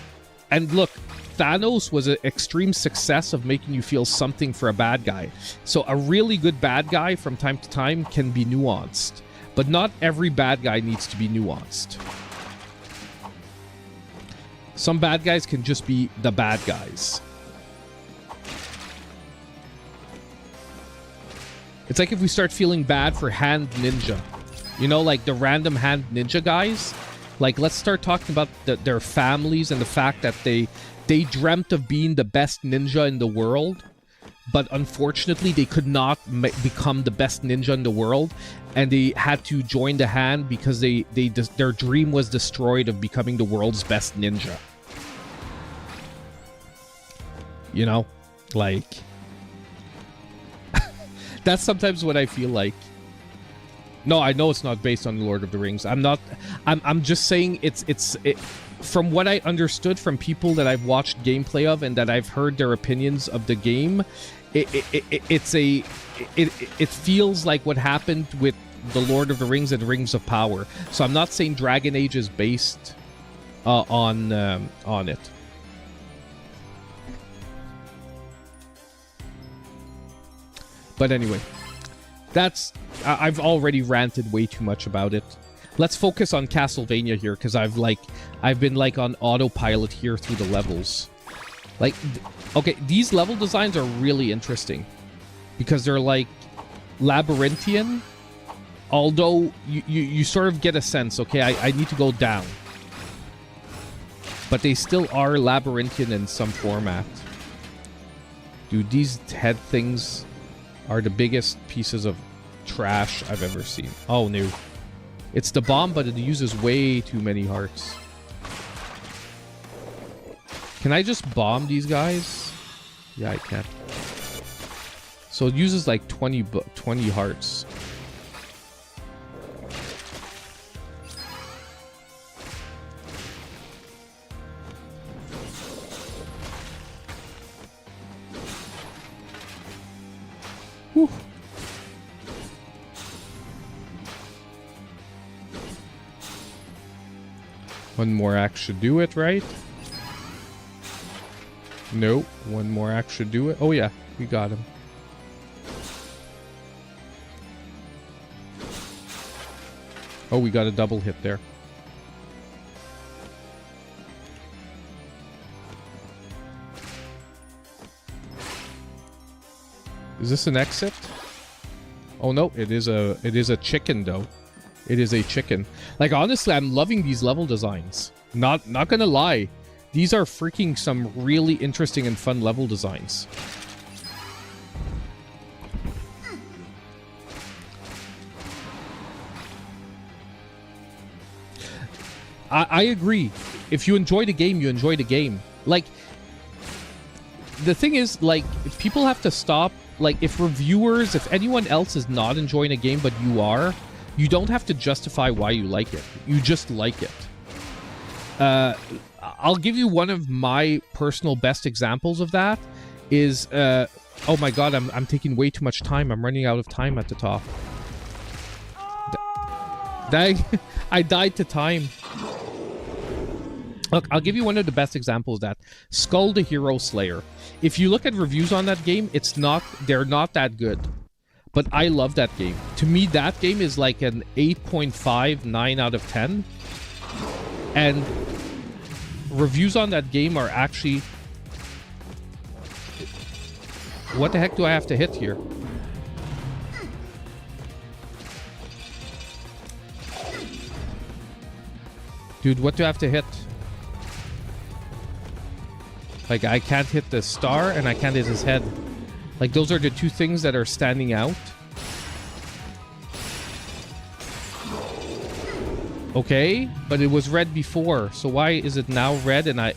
And look, Thanos was an extreme success of making you feel something for a bad guy. So a really good bad guy from time to time can be nuanced. But not every bad guy needs to be nuanced. Some bad guys can just be the bad guys. It's like if we start feeling bad for hand ninja. You know, like the random hand ninja guys. Like, let's start talking about their families and the fact that they dreamt of being the best ninja in the world. But unfortunately, they could not become the best ninja in the world. And they had to join the hand because their dream was destroyed of becoming the world's best ninja. You know? Like... That's sometimes what I feel like. No, I know it's not based on Lord of the Rings. I'm just saying it's from what I understood from people that I've watched gameplay of and that I've heard their opinions of the game, it feels like what happened with the Lord of the Rings and Rings of Power. So I'm not saying Dragon Age is based on it. But anyway, I've already ranted way too much about it. Let's focus on Castlevania here, because I've been like on autopilot here through the levels. Like, okay, these level designs are really interesting because they're like labyrinthian, although you sort of get a sense, okay, I need to go down. But they still are labyrinthian in some format. Dude, these head things are the biggest pieces of trash I've ever seen. Oh, no. It's the bomb, but it uses way too many hearts. Can I just bomb these guys? Yeah, I can. So it uses like 20 hearts. Whew. One more axe should do it, right? No, one more axe should do it. Oh yeah, we got him. Oh, we got a double hit there. Is this an exit? Oh no, it is a chicken though. It is a chicken. Like, honestly, I'm loving these level designs. Not gonna lie. These are freaking some really interesting and fun level designs. I agree. If you enjoy the game, you enjoy the game. Like, the thing is, like, people have to stop. Like, if reviewers, if anyone else is not enjoying a game but you are, you don't have to justify why you like it. You just like it. I'll give you one of my personal best examples of that is, oh my god, I'm taking way too much time. I'm running out of time at the top. I died to time. Look, I'll give you one of the best examples of that. Skull the Hero Slayer. If you look at reviews on that game, they're not that good. But I love that game. To me, that game is like an 8.5, 9 out of 10. And reviews on that game are actually... What the heck do I have to hit here? Dude, what do I have to hit? Like, I can't hit the star and I can't hit his head. Like, those are the two things that are standing out. Okay, but it was red before, so why is it now red and I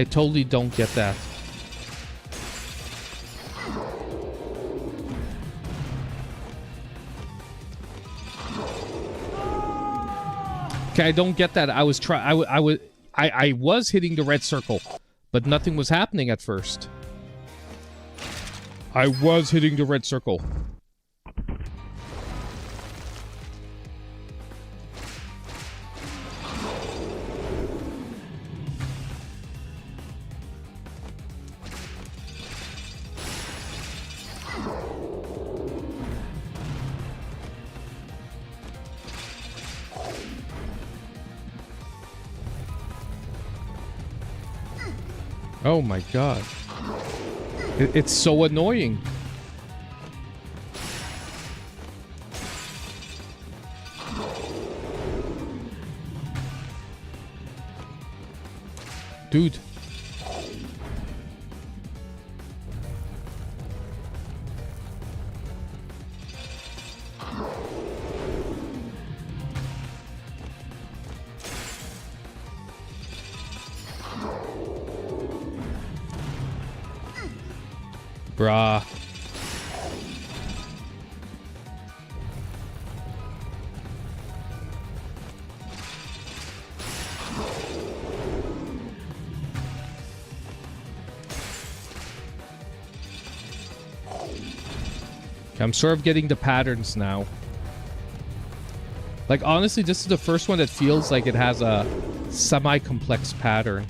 totally don't get that. Okay, I don't get that. I was hitting the red circle, but nothing was happening at first. I was hitting the red circle. Oh my god. It's so annoying. Dude. Bruh. I'm sort of getting the patterns now. Like, honestly, this is the first one that feels like it has a semi-complex pattern.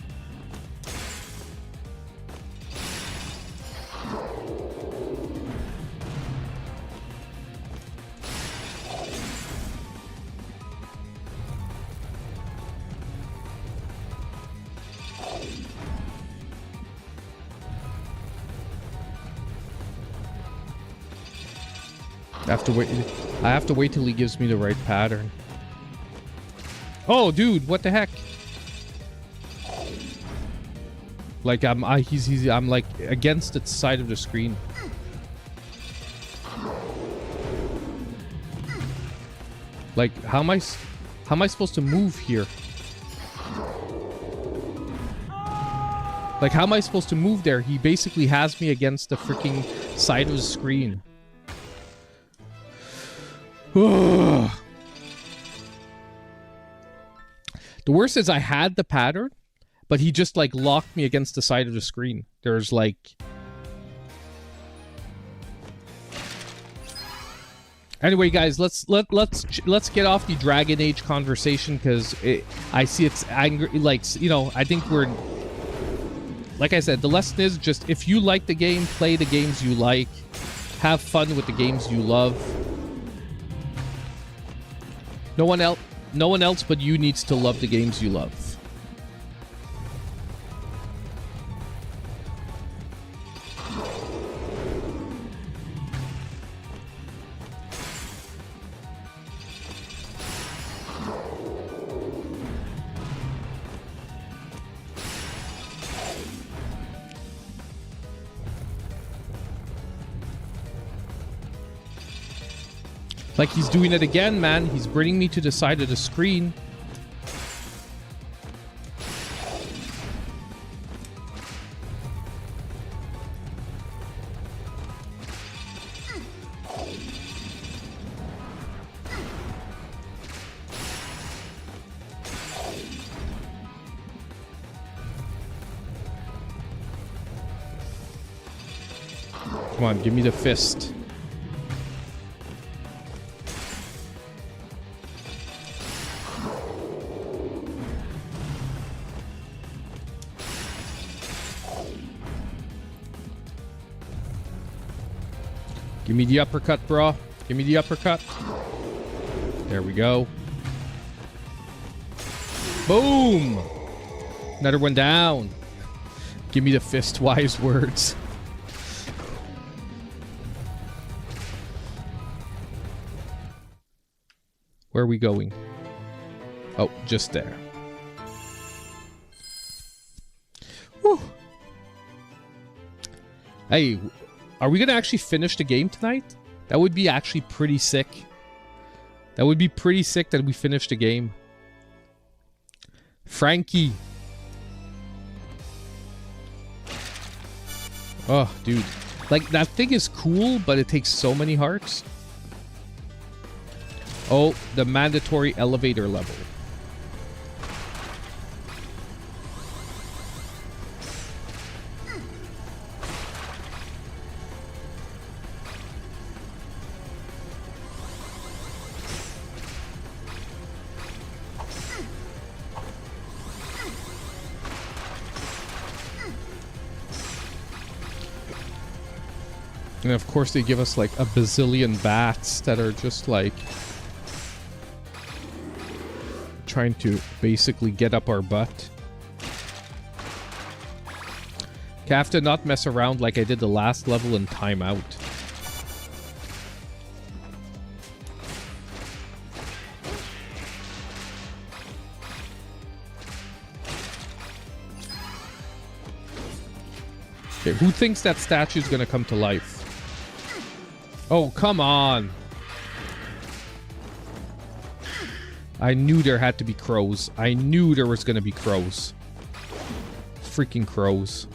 I have to wait till he gives me the right pattern. Oh, dude, what the heck? Like I'm like against the side of the screen. Like how am I supposed to move here? Like how am I supposed to move there? He basically has me against the freaking side of the screen. The worst is I had the pattern, but he just like locked me against the side of the screen. There's like... Anyway, guys, let's get off the Dragon Age conversation because I see it's angry. Like, you know, I think we're... Like I said, the lesson is just if you like the game, play the games you like, have fun with the games you love. No one else but you needs to love the games you love. Like, he's doing it again, man. He's bringing me to the side of the screen. Come on, give me the fist. Give me the uppercut, bro. Give me the uppercut. There we go. Boom! Another one down. Give me the fist-wise words. Where are we going? Oh, just there. Whew. Hey, are we going to actually finish the game tonight? That would be actually pretty sick. That would be pretty sick that we finish the game. Frankie. Oh, dude. Like, that thing is cool, but it takes so many hearts. Oh, the mandatory elevator level. And of course they give us like a bazillion bats that are just like trying to basically get up our butt. Okay, I have to not mess around like I did the last level and time out. Okay, who thinks that statue is going to come to life? Oh, come on. I knew there had to be crows. I knew there was going to be crows. Freaking crows.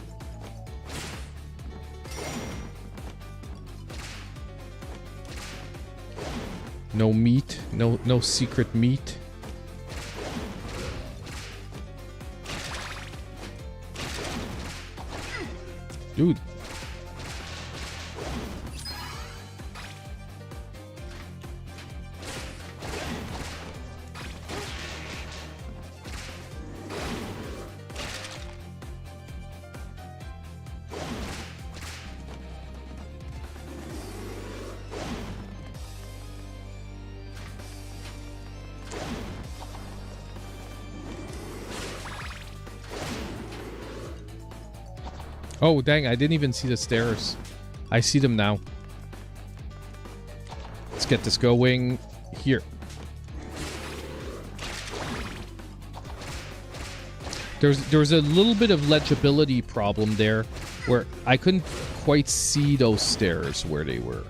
No meat. No secret meat. Dude. Oh, dang, I didn't even see the stairs. I see them now. Let's get this going here. There's a little bit of legibility problem there where I couldn't quite see those stairs where they were.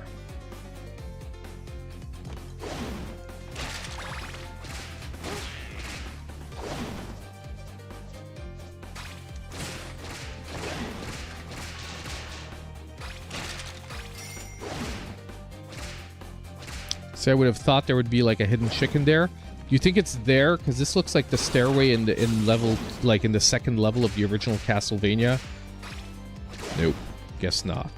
So I would have thought there would be like a hidden chicken there. Do you think it's there? Because this looks like the stairway in level, like in the second level of the original Castlevania. Nope, guess not.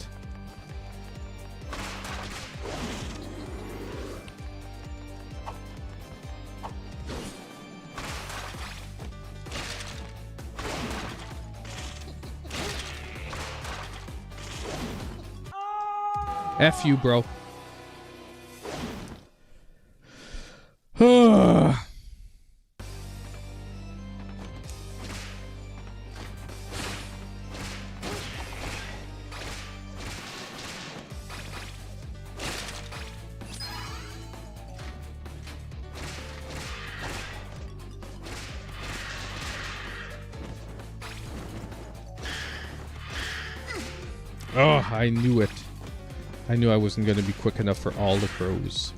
F you, bro. Oh, I knew it. I knew I wasn't going to be quick enough for all the crows.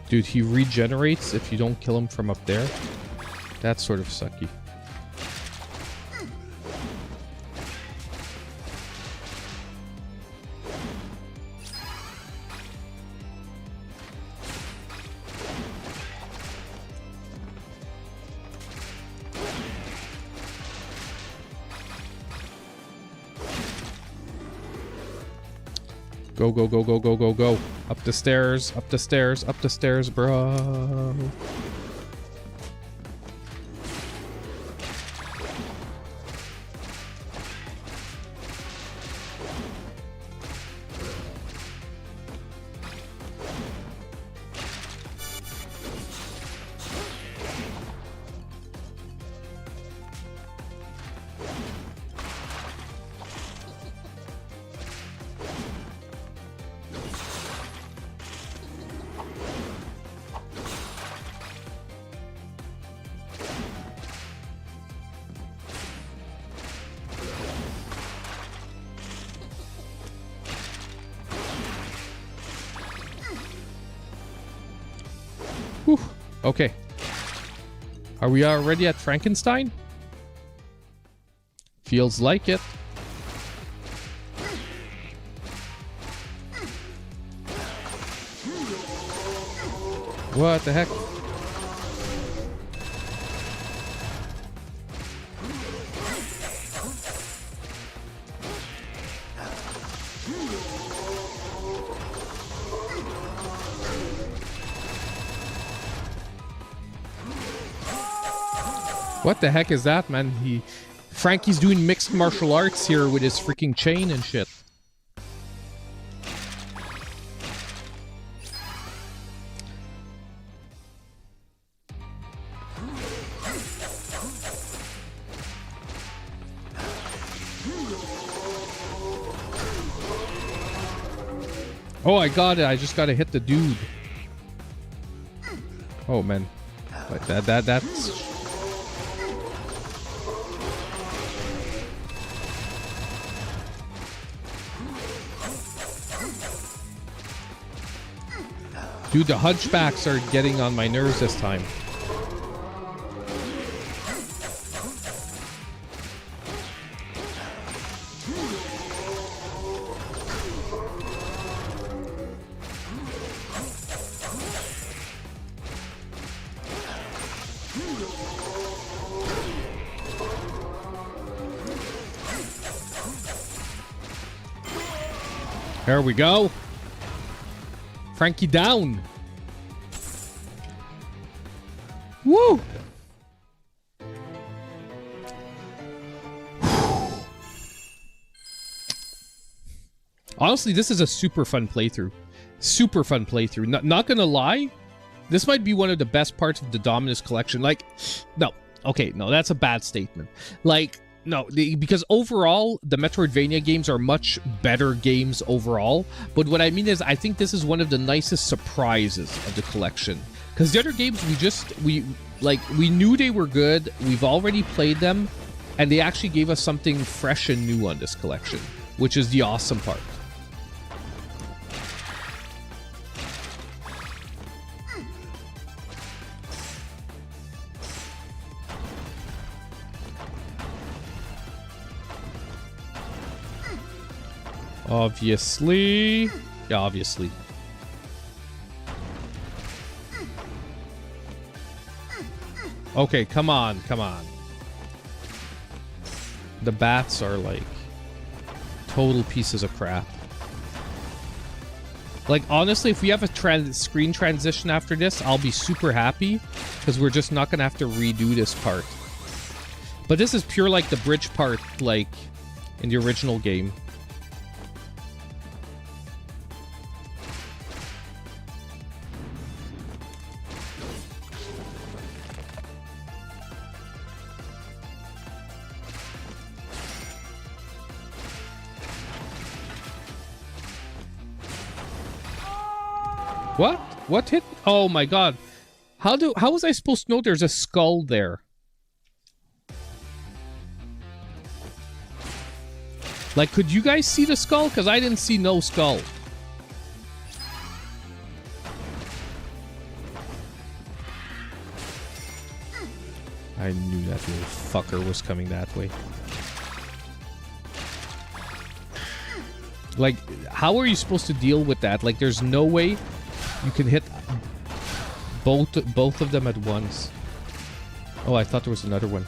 Dude, he regenerates if you don't kill him from up there. That's sort of sucky. Go, go, go, go, go, go, go. Up the stairs, up the stairs, up the stairs, bro. Whew. Okay. Are we already at Frankenstein? Feels like it. What the heck? What the heck is that, man? Frankie's doing mixed martial arts here with his freaking chain and shit. Oh, I got it. I just gotta hit the dude. Oh, man. Like that's... Dude, the hunchbacks are getting on my nerves this time. There we go. Frankie down. Woo! Honestly, this is a super fun playthrough. Super fun playthrough. Not gonna lie, this might be one of the best parts of the Dominus collection. Like, no. Okay, no, that's a bad statement. Like, no, because overall, the Metroidvania games are much better games overall. But what I mean is, I think this is one of the nicest surprises of the collection. Because the other games, we knew they were good. We've already played them. And they actually gave us something fresh and new on this collection. Which is the awesome part. Obviously. Yeah, obviously. Okay, come on, come on. The bats are like total pieces of crap. Like, honestly, if we have a screen transition after this, I'll be super happy because we're just not going to have to redo this part. But this is pure like the bridge part, like in the original game. What? What hit? Oh my god. How was I supposed to know there's a skull there? Like, could you guys see the skull? Because I didn't see no skull. I knew that little fucker was coming that way. Like, how are you supposed to deal with that? Like, there's no way you can hit both of them at once. Oh, I thought there was another one.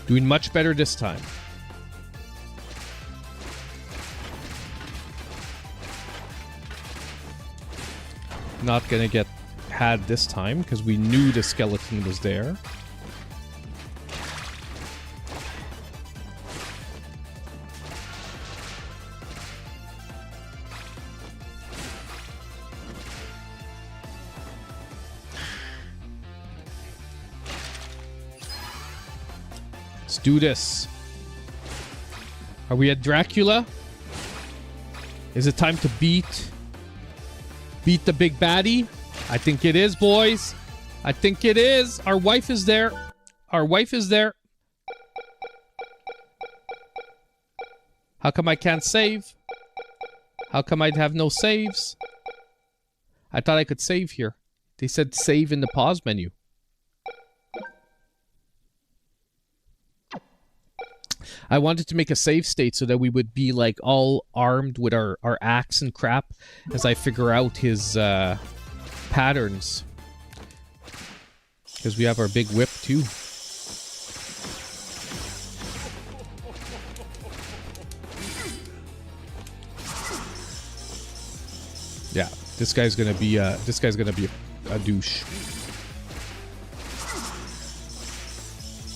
Doing much better this time. Not gonna get had this time because we knew the skeleton was there. Let's do this. Are we at Dracula? Is it time to beat the big baddie? I think it is, boys. I think it is. Our wife is there. Our wife is there. How come I can't save? How come I'd have no saves? I thought I could save here. They said save in the pause menu. I wanted to make a save state so that we would be like all armed with our axe and crap as I figure out his patterns. Because we have our big whip too. Yeah, this guy's gonna be a douche.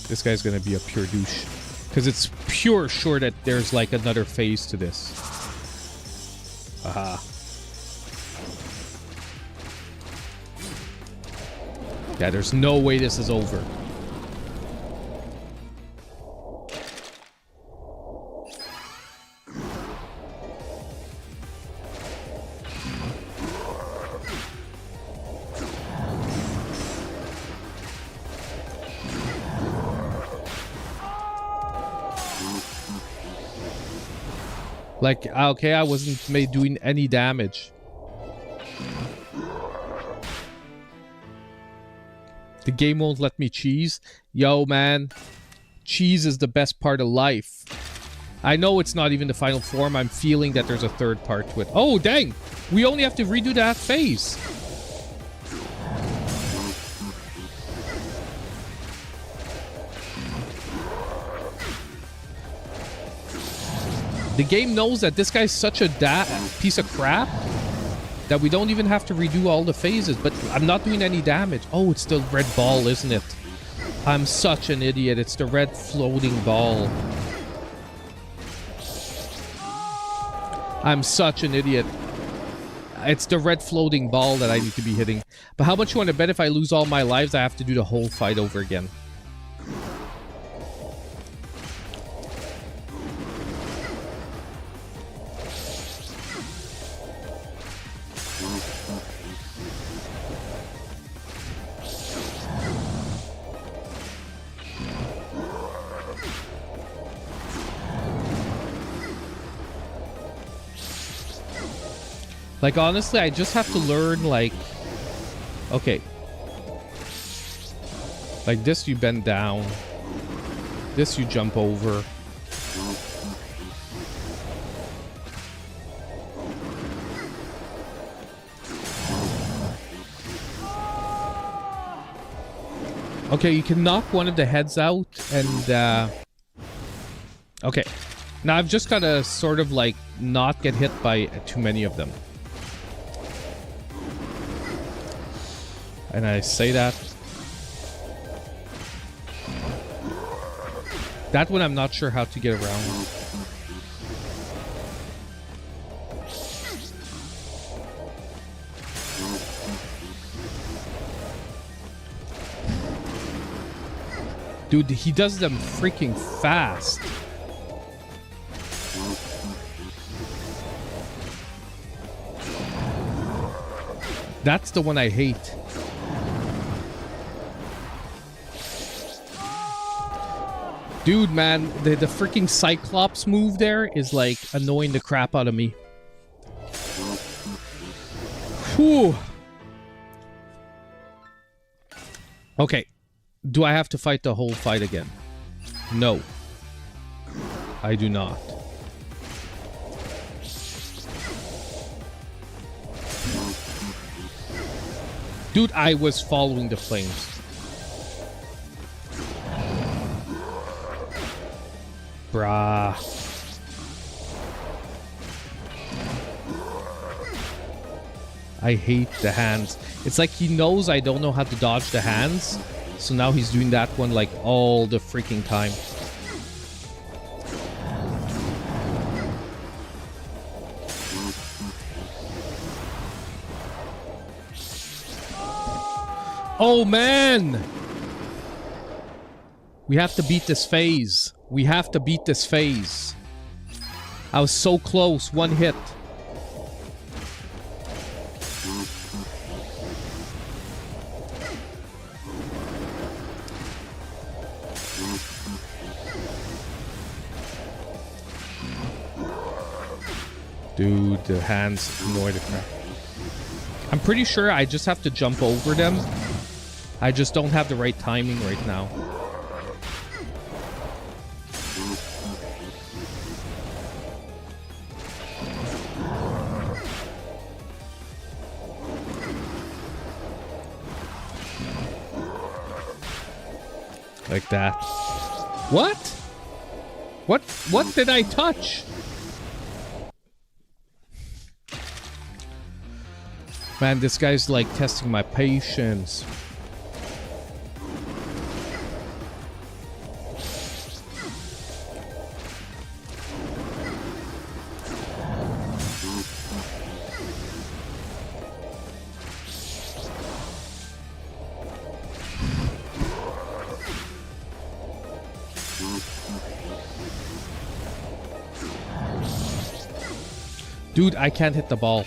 This guy's gonna be a pure douche. Because it's pure sure that there's like another phase to this. Aha. Yeah, there's no way this is over. Like, okay, I wasn't doing any damage. The game won't let me cheese. Yo, man. Cheese is the best part of life. I know it's not even the final form. I'm feeling that there's a third part to it. Oh, dang. We only have to redo that phase. The game knows that this guy's such a piece of crap that we don't even have to redo all the phases, but I'm not doing any damage. Oh, it's the red ball, isn't it? I'm such an idiot. It's the red floating ball. I'm such an idiot. It's the red floating ball that I need to be hitting. But how much you want to bet if I lose all my lives, I have to do the whole fight over again? Like, honestly, I just have to learn, like... Okay. Like, this you bend down. This you jump over. Okay, you can knock one of the heads out, and, okay. Now, I've just gotta sort of, like, not get hit by too many of them. And I say that. That one I'm not sure how to get around. Dude, he does them freaking fast. That's the one I hate. Dude, man, the freaking Cyclops move there is, like, annoying the crap out of me. Whew. Okay. Do I have to fight the whole fight again? No. I do not. Dude, I was following the flames. Bruh. I hate the hands. It's like he knows I don't know how to dodge the hands. So now he's doing that one like all the freaking time. Oh man! We have to beat this phase. We have to beat this phase. I was so close. One hit. Dude, the hands annoy the crap. I'm pretty sure I just have to jump over them. I just don't have the right timing right now. Like that. What? What did I touch? Man, this guy's like testing my patience. Dude, I can't hit the ball.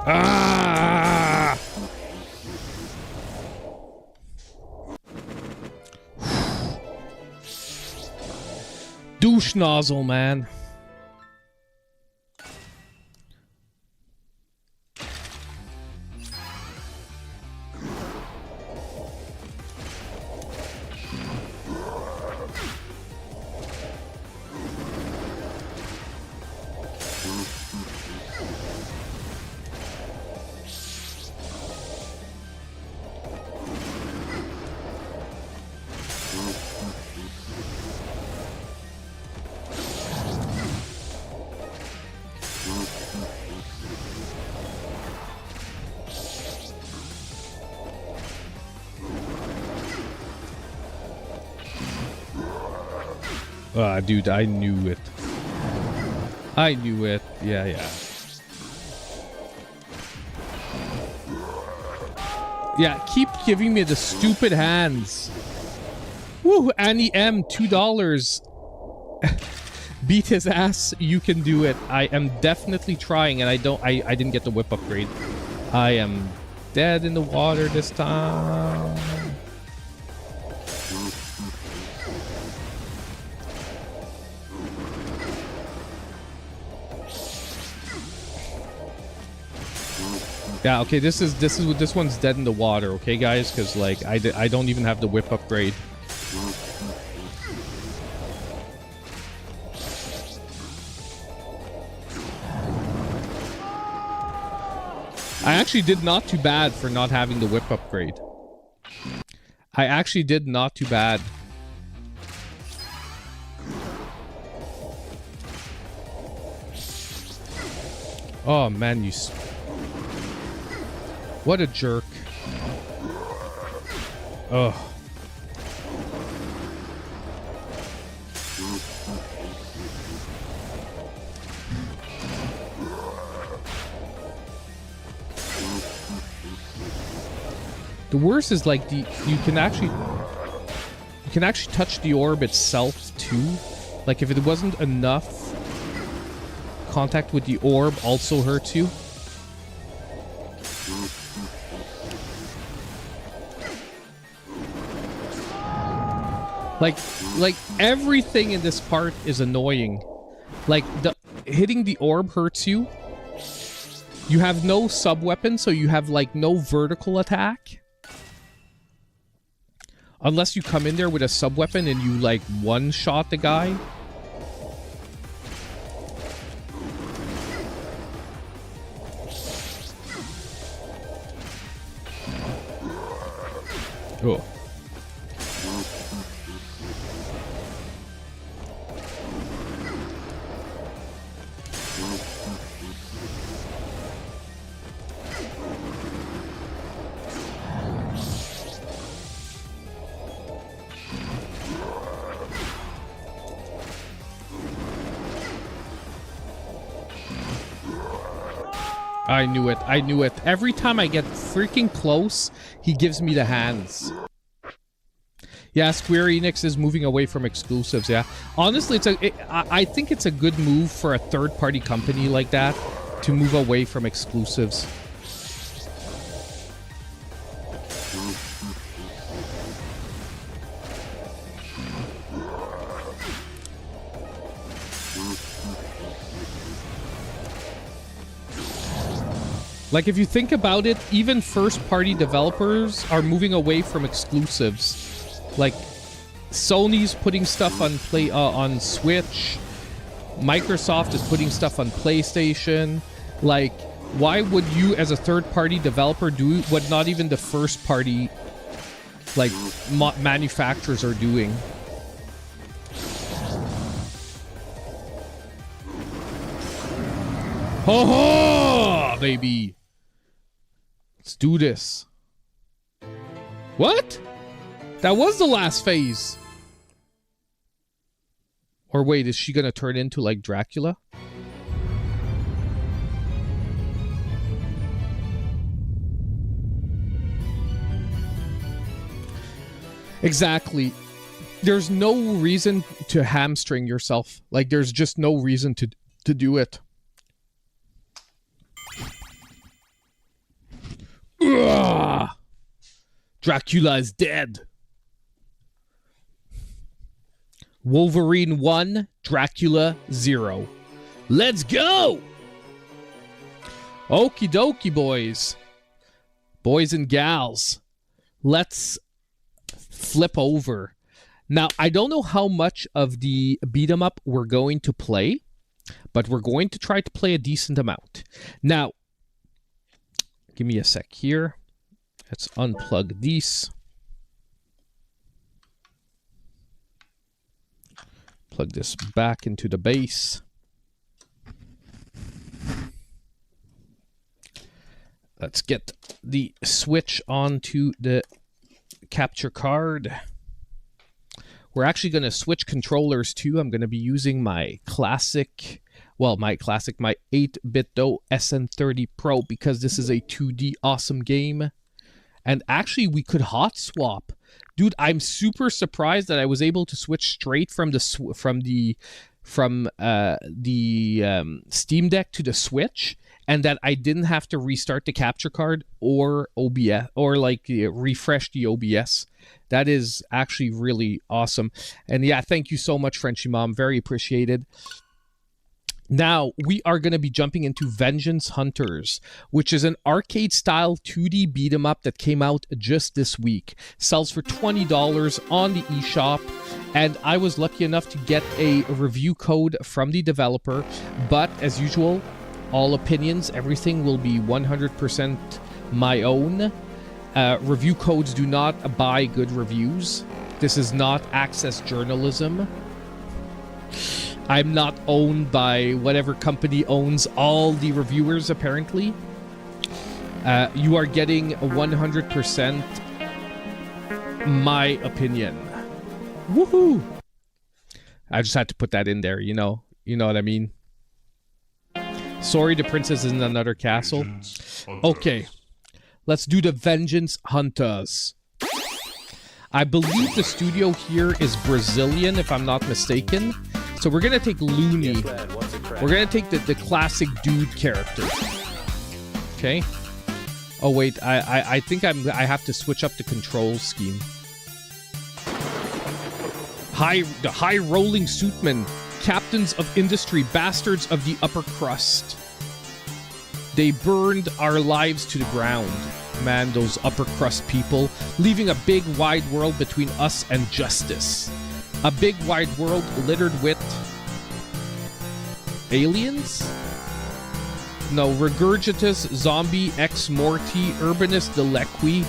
Ah! Douche nozzle, man. Dude, I knew it. I knew it. Yeah, yeah. Yeah, keep giving me the stupid hands. Woo, Annie M, $2. Beat his ass. You can do it. I am definitely trying, and I didn't get the whip upgrade. I am dead in the water this time. Yeah, okay, this one's dead in the water, okay, guys? Because, like, I don't even have the whip upgrade. I actually did not too bad for not having the whip upgrade. I actually did not too bad. Oh, man, you... What a jerk. Ugh. The worst is like you can actually touch the orb itself too. Like if it wasn't enough, contact with the orb also hurts you. Like everything in this part is annoying. Like hitting the orb hurts you. You have no sub-weapon, so you have, like, no vertical attack. Unless you come in there with a sub-weapon and you, like, one-shot the guy. Oh. I knew it. I knew it. Every time I get freaking close, he gives me the hands. Yeah, Square Enix is moving away from exclusives, yeah. Honestly, I think it's a good move for a third-party company like that to move away from exclusives. Like, if you think about it, even first-party developers are moving away from exclusives. Like, Sony's putting stuff on on Switch. Microsoft is putting stuff on PlayStation. Like, why would you, as a third-party developer, do what not even the first-party, like, manufacturers are doing? Ho ho, baby! Let's do this. What? That was the last phase. Or wait, is she gonna turn into like Dracula? Exactly. There's no reason to hamstring yourself. Like, there's just no reason to do it. Ugh! Dracula is dead. Wolverine 1, Dracula 0. Let's go! Okie dokie, boys. Boys and gals. Let's flip over. Now, I don't know how much of the beat 'em up we're going to play, but we're going to try to play a decent amount. Now, give me a sec here. Let's unplug these. Plug this back into the base. Let's get the switch onto the capture card. We're actually going to switch controllers too. I'm going to be using my classic, my 8-bit SN30 Pro, because this is a 2D awesome game. And actually, we could hot swap. Dude, I'm super surprised that I was able to switch straight from the Steam Deck to the Switch, and that I didn't have to restart the capture card or OBS or like refresh the OBS. That is actually really awesome. And yeah, thank you so much, Frenchie Mom. Very appreciated. Now, we are going to be jumping into Vengeance Hunters, which is an arcade-style 2D beat-em-up that came out just this week. Sells for $20 on the eShop, and I was lucky enough to get a review code from the developer, but as usual, all opinions, everything will be 100% my own. Review codes do not buy good reviews. This is not access journalism. I'm not owned by whatever company owns all the reviewers, apparently. You are getting 100% my opinion. Woohoo! I just had to put that in there, you know? You know what I mean? Sorry, the princess is in another castle. Okay, let's do the Vengeance Hunters. I believe the studio here is Brazilian, if I'm not mistaken. So we're going to take Looney. We're going to take the classic dude character. Okay. Oh, wait. I think I have to switch up the control scheme. The high-rolling suitmen. Captains of industry. Bastards of the upper crust. They burned our lives to the ground. Man, those upper crust people, leaving a big wide world between us and justice. A big wide world littered with aliens? No, regurgitus, zombie, ex morti, urbanus delequi.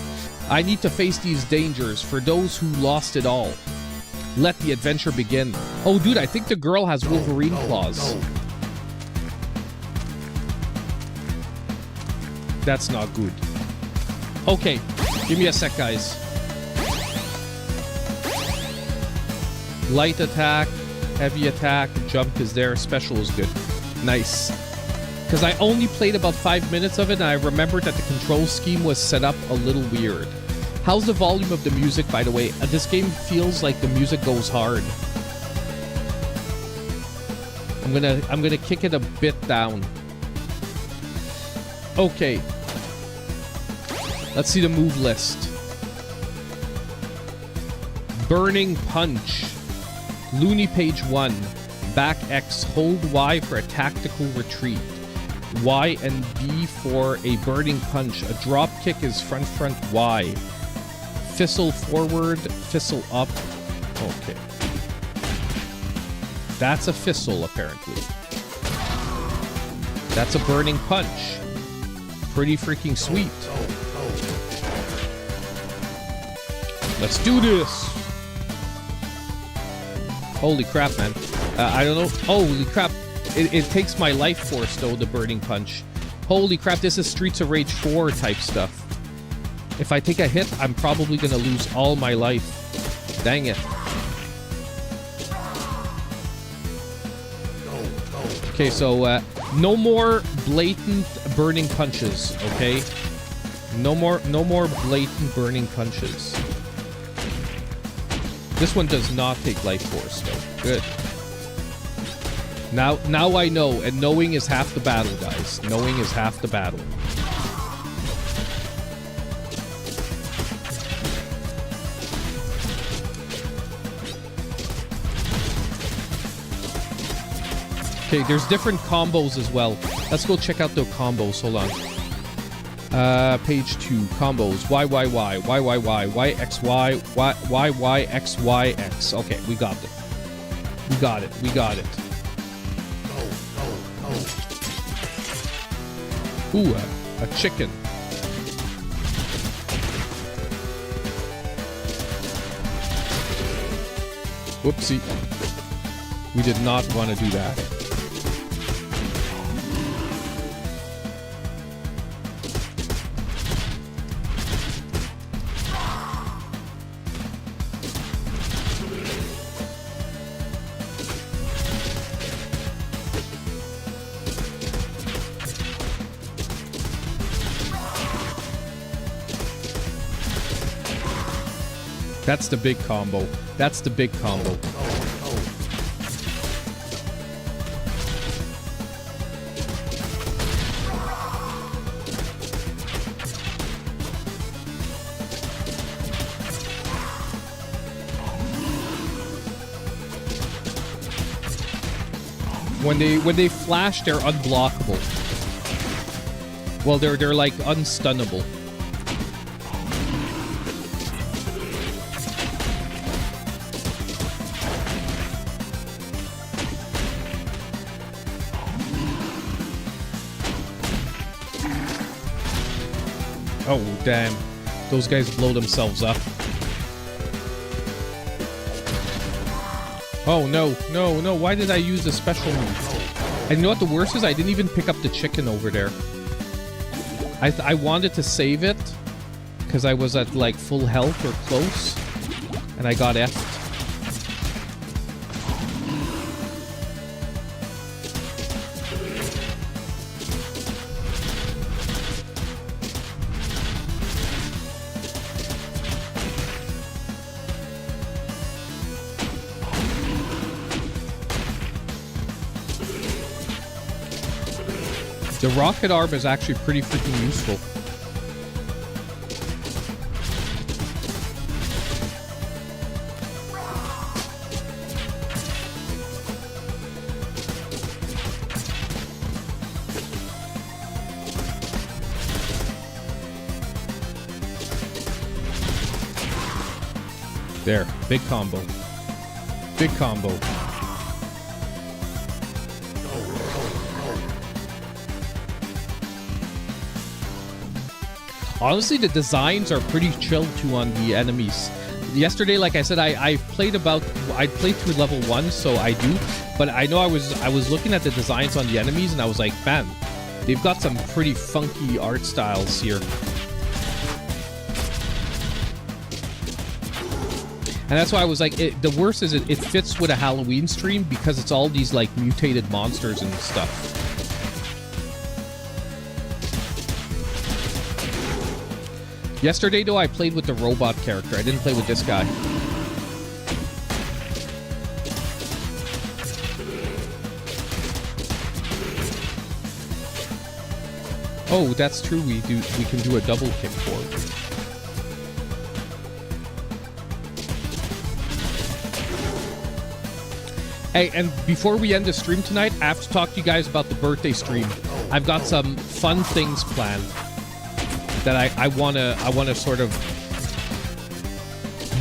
I need to face these dangers for those who lost it all. Let the adventure begin. Oh, dude, I think the girl has Wolverine claws. That's not good. Okay, give me a sec, guys. Light attack, heavy attack, jump is there, special is good. Nice. Because I only played about 5 minutes of it, and I remembered that the control scheme was set up a little weird. How's the volume of the music, by the way? This game feels like the music goes hard. I'm gonna kick it a bit down. Okay. Let's see the move list. Burning Punch. Looney Page 1. Back X. Hold Y for a tactical retreat. Y and B for a burning punch. A drop kick is front Y. Fissile forward, fissile up. Okay. That's a fissile, apparently. That's a burning punch. Pretty freaking sweet. Let's do this. Holy crap, man. I don't know. Holy crap. It takes my life force, though, the burning punch. Holy crap, this is Streets of Rage 4 type stuff. If I take a hit, I'm probably going to lose all my life. Dang it. Okay, so no more blatant burning punches, okay? No more blatant burning punches. This one does not take life force, though. Good. Now I know, and knowing is half the battle, guys. Knowing is half the battle. Okay, there's different combos as well. Let's go check out the combos. Hold on. Page 2. Combos. YYY, YYY, YXY, YY, XYX. Okay, we got it. We got it. We got it. Ooh, a chicken. Whoopsie. We did not want to do that. That's the big combo. That's the big combo. When they flash, they're unblockable. Well, they're like unstunnable. Oh, damn. Those guys blow themselves up. Oh, no. No, no. Why did I use the special move? And you know what the worst is? I didn't even pick up the chicken over there. I wanted to save it because I was at, like, full health or close. And I got F'd. The rocket arm is actually pretty freaking useful. There, big combo. Big combo. Honestly, the designs are pretty chill too on the enemies. Yesterday, like I said, I played through level 1, so I do. But I know I was looking at the designs on the enemies, and I was like, man, they've got some pretty funky art styles here. And that's why I was like, the worst is it fits with a Halloween stream because it's all these like mutated monsters and stuff. Yesterday, though, I played with the robot character. I didn't play with this guy. Oh, that's true. We can do a double kick for it. Hey, and before we end the stream tonight, I have to talk to you guys about the birthday stream. I've got some fun things planned that I wanna sort of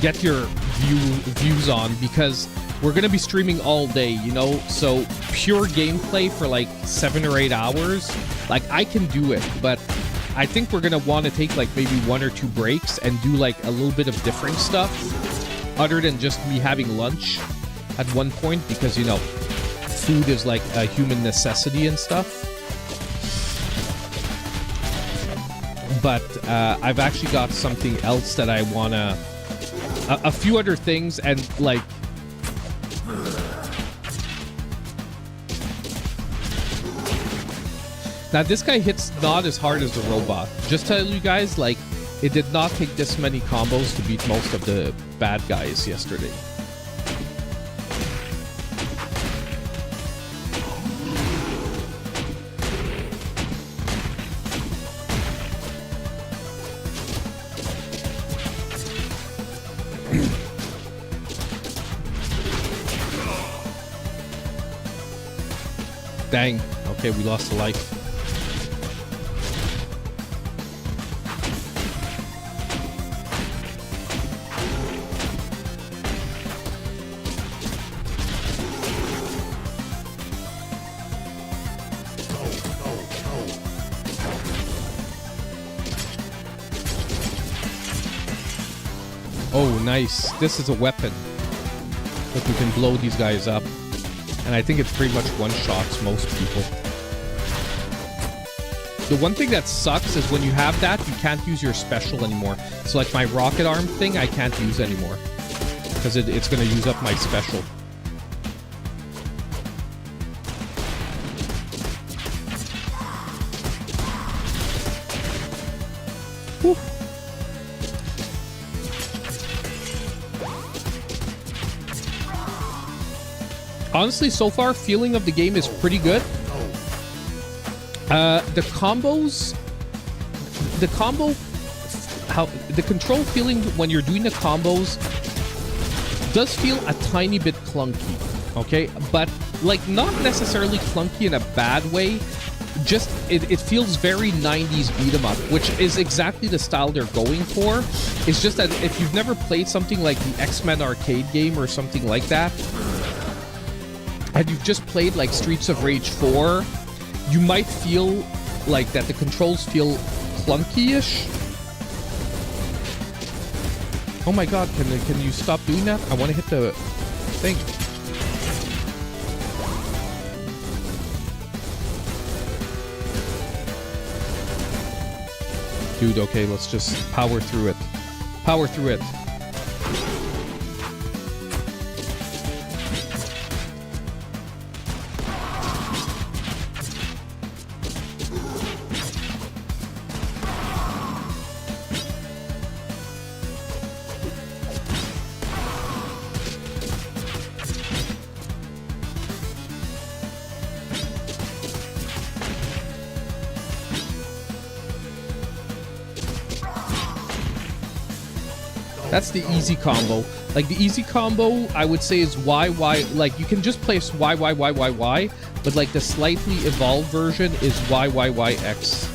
get your views on, because we're gonna be streaming all day, you know. So pure gameplay for like 7 or 8 hours, like I can do it, but I think we're gonna want to take like maybe 1 or 2 breaks and do like a little bit of different stuff other than just me having lunch at one point, because you know food is like a human necessity and stuff. But I've actually got something else that I wanna, a few other things, and like now this guy hits not as hard as the robot. Just tell you guys, like, it did not take this many combos to beat most of the bad guys yesterday. Dang. Okay, we lost a life. Oh, nice. This is a weapon. Look, we can blow these guys up. And I think it's pretty much one-shots most people. The one thing that sucks is when you have that, you can't use your special anymore. So like my rocket arm thing, I can't use anymore. Because it's going to use up my special. Whew. Honestly, so far, feeling of the game is pretty good. The combos, the control feeling when you're doing the combos does feel a tiny bit clunky, okay? But like not necessarily clunky in a bad way. Just it feels very 90s beat 'em up, which is exactly the style they're going for. It's just that if you've never played something like the X-Men arcade game or something like that, and you've just played like Streets of Rage 4, you might feel like that the controls feel clunky-ish. Oh my god, can you stop doing that? I want to hit the thing. Dude, okay, let's just power through it. Power through it. That's the easy combo. Like the easy combo, I would say is Y. Like you can just place Y, but like the slightly evolved version is YYYX,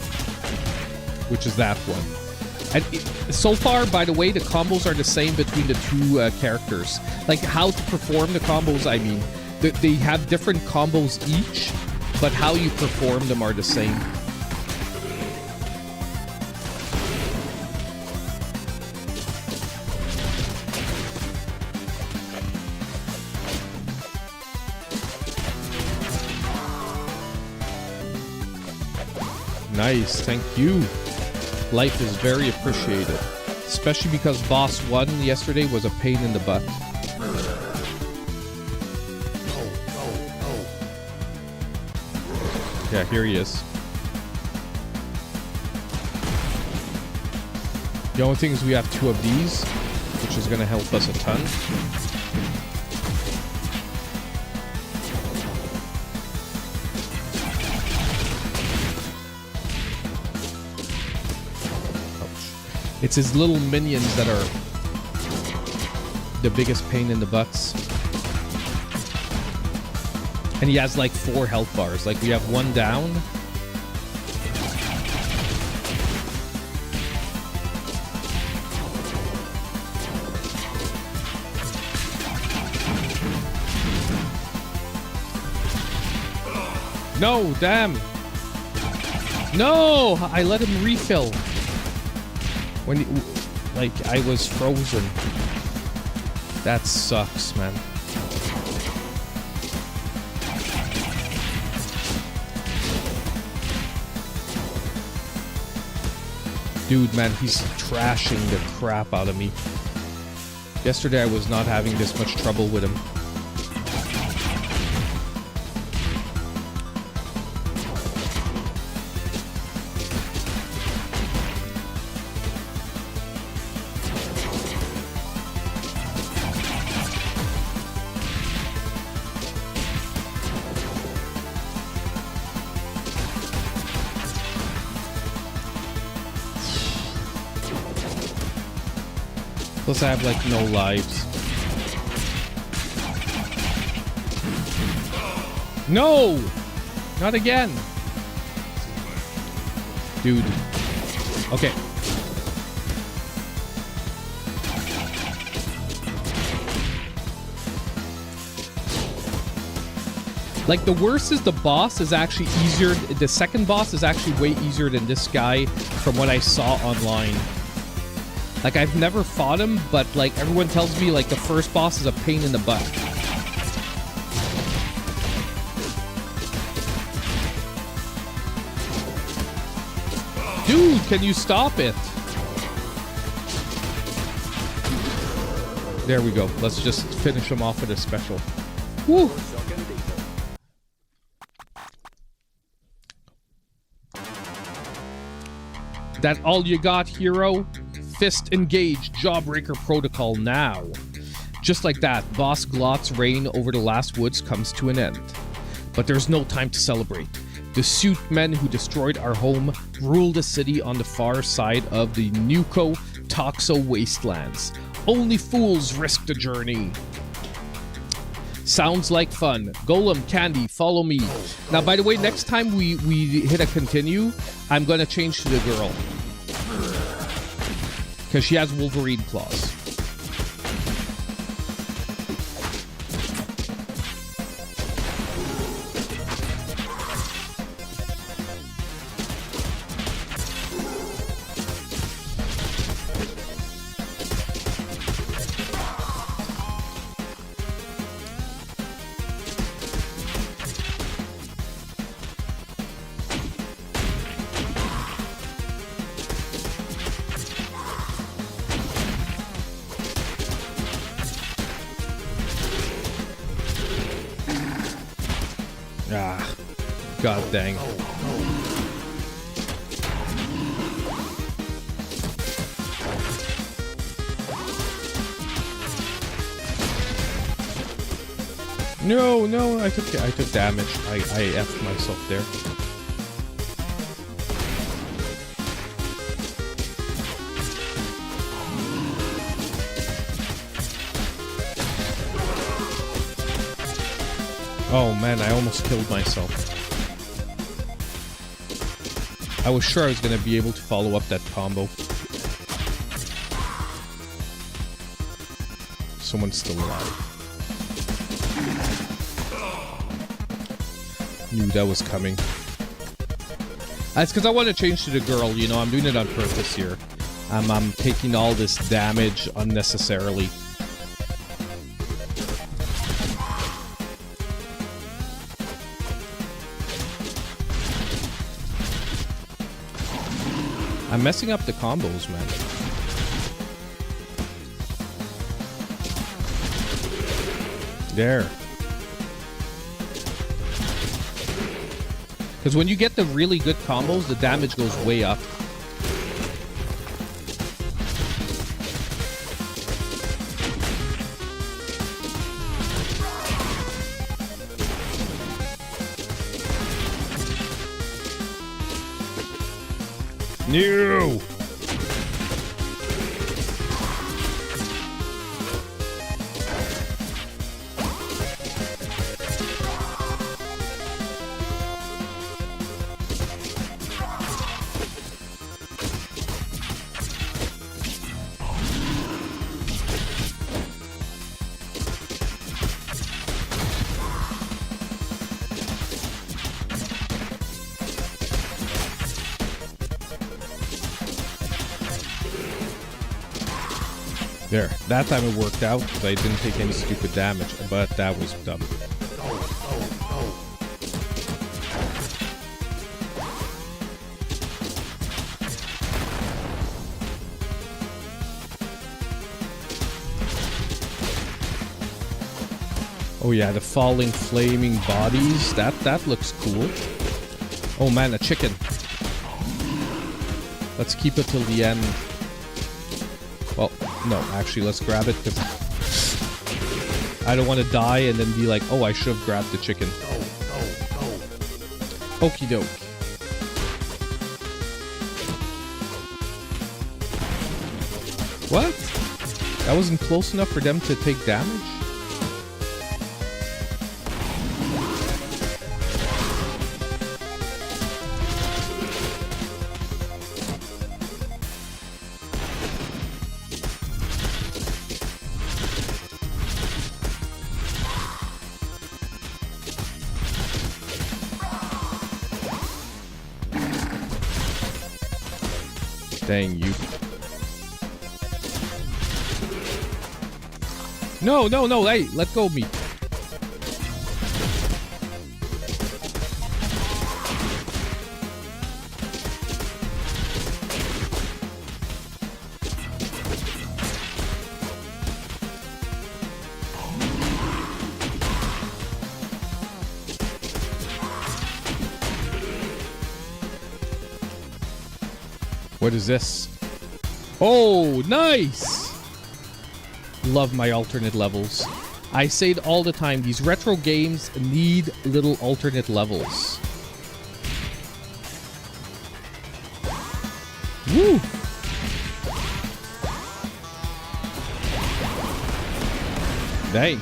which is that one. And so far, by the way, the combos are the same between the two characters. Like how to perform the combos, I mean. They have different combos each, but how you perform them are the same. Nice, thank you. Life is very appreciated. Especially because boss 1 yesterday was a pain in the butt. Yeah, here he is. The only thing is we have 2 of these, which is going to help us a ton. It's his little minions that are the biggest pain in the butts. And he has like 4 health bars. Like we have 1 down. No, damn. No, I let him refill. When, like, I was frozen. That sucks, man. Dude, man, he's trashing the crap out of me. Yesterday, I was not having this much trouble with him. Plus I have like no lives. No! Not again! Dude. Okay. Like the worst is the boss is actually easier. The second boss is actually way easier than this guy from what I saw online. Like, I've never fought him, but, like, everyone tells me, like, the first boss is a pain in the butt. Dude, can you stop it? There we go. Let's just finish him off with a special. Woo! That all you got, hero? Fist engage, Jawbreaker protocol now. Just like that, Boss Glott's reign over the last woods comes to an end. But there's no time to celebrate. The suit men who destroyed our home rule the city on the far side of the Nuko Toxo wastelands. Only fools risk the journey. Sounds like fun. Golem, Candy, follow me. Now, by the way, next time we hit a continue, I'm going to change to the girl. Because she has Wolverine claws. Ah, god dang. No, I took damage. I F'd myself there. Oh man, I almost killed myself. I was sure I was going to be able to follow up that combo. Someone's still alive. Knew that was coming. That's because I want to change to the girl, you know. I'm doing it on purpose here. I'm taking all this damage unnecessarily. I'm messing up the combos, man. There. Because when you get the really good combos, the damage goes way up. No! There. That time it worked out because I didn't take any stupid damage, but that was dumb. Oh yeah, the falling flaming bodies. That looks cool. Oh man, a chicken. Let's keep it till the end. Well, no, actually, let's grab it because I don't want to die and then be like, oh, I should have grabbed the chicken. Okie doke. What? That wasn't close enough for them to take damage? Dang you. No, no, no, hey, let go of me. What is this? Oh, nice! Love my alternate levels. I say it all the time, these retro games need little alternate levels. Woo! Dang.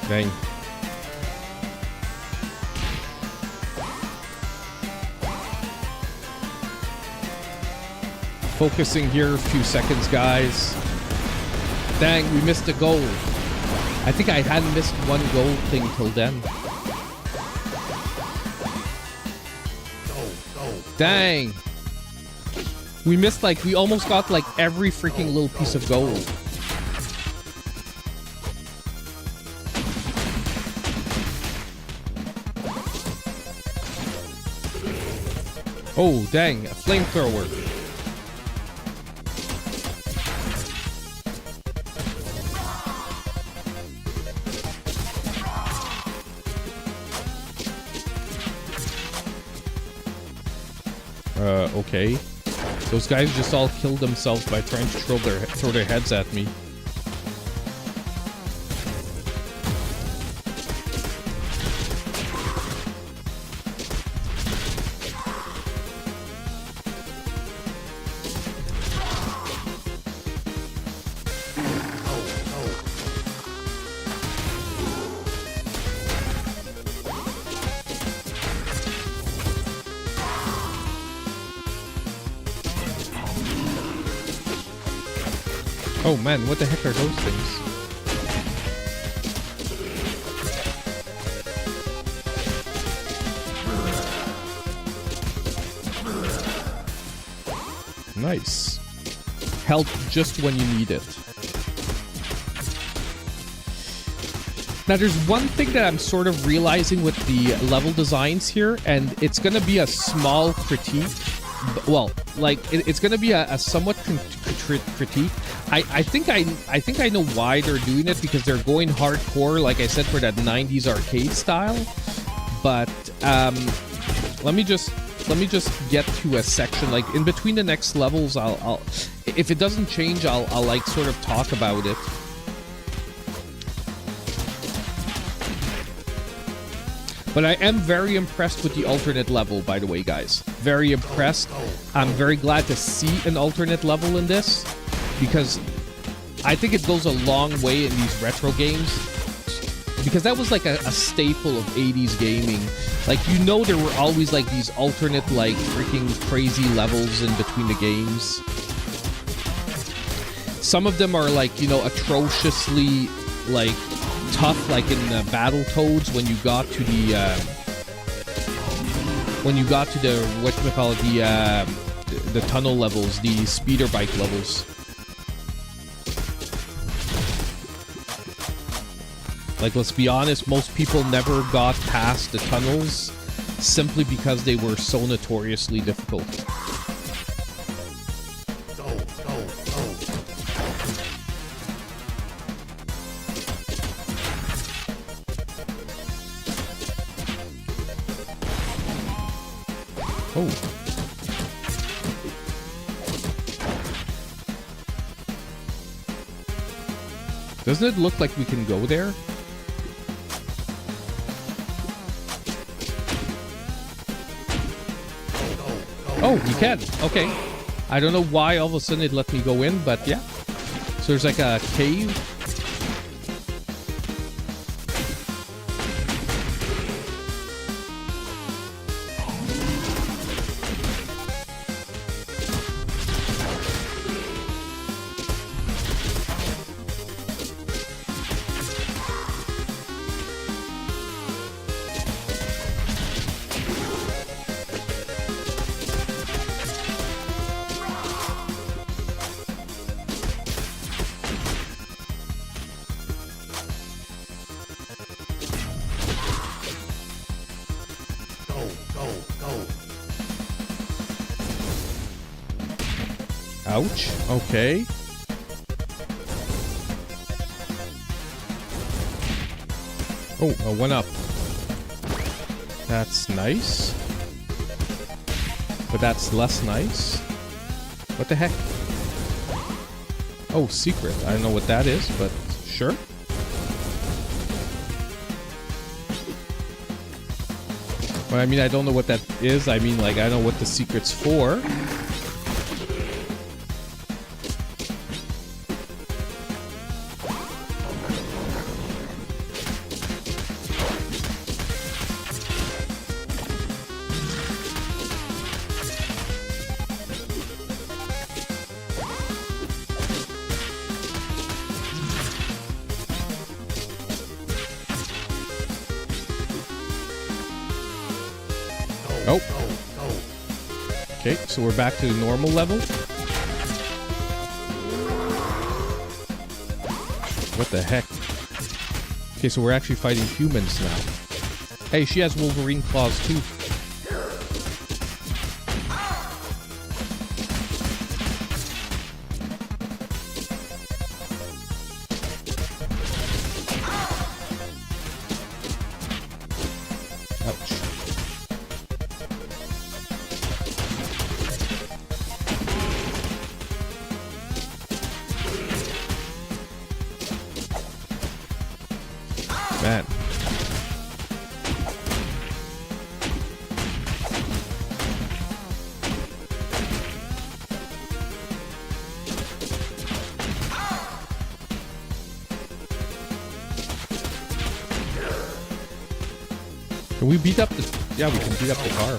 Dang. Focusing here, a few seconds, guys. Dang, we missed a goal. I think I hadn't missed one goal thing till then. Dang. We missed we almost got every freaking little piece of gold. Oh, dang, a flamethrower. Okay. Those guys just all killed themselves by trying to throw their heads at me. Oh man, what the heck are those things? Nice. Help just when you need it. Now, there's one thing that I'm sort of realizing with the level designs here, and it's going to be a small critique. Well, like, it's going to be a somewhat critique. I think I know why they're doing it, because they're going hardcore, like I said, for that 90s arcade style. But let me just get to a section, like in between the next levels. I'll if it doesn't change, I'll like sort of talk about it. But I am very impressed with the alternate level, by the way, guys. Very impressed. I'm very glad to see an alternate level in this, because I think it goes a long way in these retro games. Because that was like a staple of 80s gaming. Like, you know, there were always like these alternate, like, freaking crazy levels in between the games. Some of them are like, you know, atrociously, like, tough, like in Battletoads when you got to the whatchamacallit, the tunnel levels, the speeder bike levels. Like, let's be honest, most people never got past the tunnels simply because they were so notoriously difficult. Oh. Doesn't it look like we can go there? Oh, you can. Okay. I don't know why all of a sudden it let me go in, but yeah. So there's like a cave. Ouch. Okay. Oh, I went up. That's nice. But that's less nice. What the heck? Oh, secret. I don't know what that is, but sure. Well, I mean, I don't know what that is. I mean, like, I know what the secret's for. Oh. Okay, so we're back to the normal level. What the heck? Okay, so we're actually fighting humans now. Hey, she has Wolverine claws too. Man. Can we beat up the... Yeah, we can beat up the car.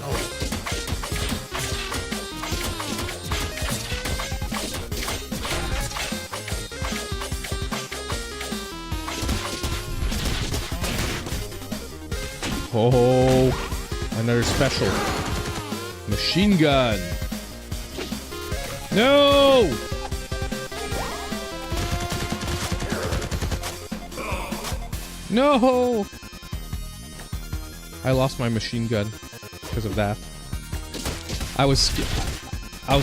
Oh, another special. Machine gun. No! No! I lost my machine gun because of that. I was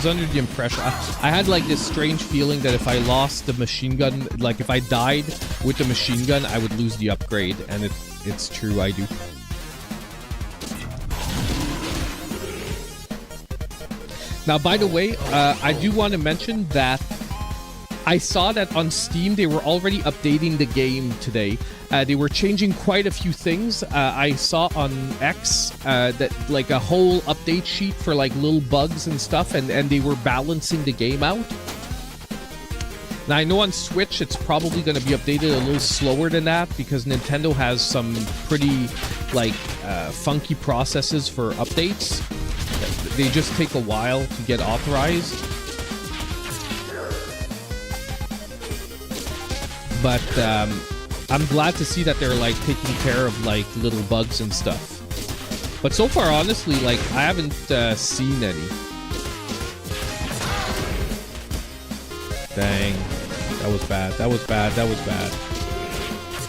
under the impression... I had like this strange feeling that if I lost the machine gun, like if I died with the machine gun, I would lose the upgrade. And it's true, I do. Now, by the way, I do want to mention that I saw that on Steam, they were already updating the game today. They were changing quite a few things. I saw on X that like a whole update sheet for like little bugs and stuff, and they were balancing the game out. Now, I know on Switch, it's probably going to be updated a little slower than that because Nintendo has some pretty like funky processes for updates. They just take a while to get authorized. But I'm glad to see that they're like taking care of like little bugs and stuff. But so far, honestly, like I haven't seen any. Dang, that was bad. That was bad. That was bad.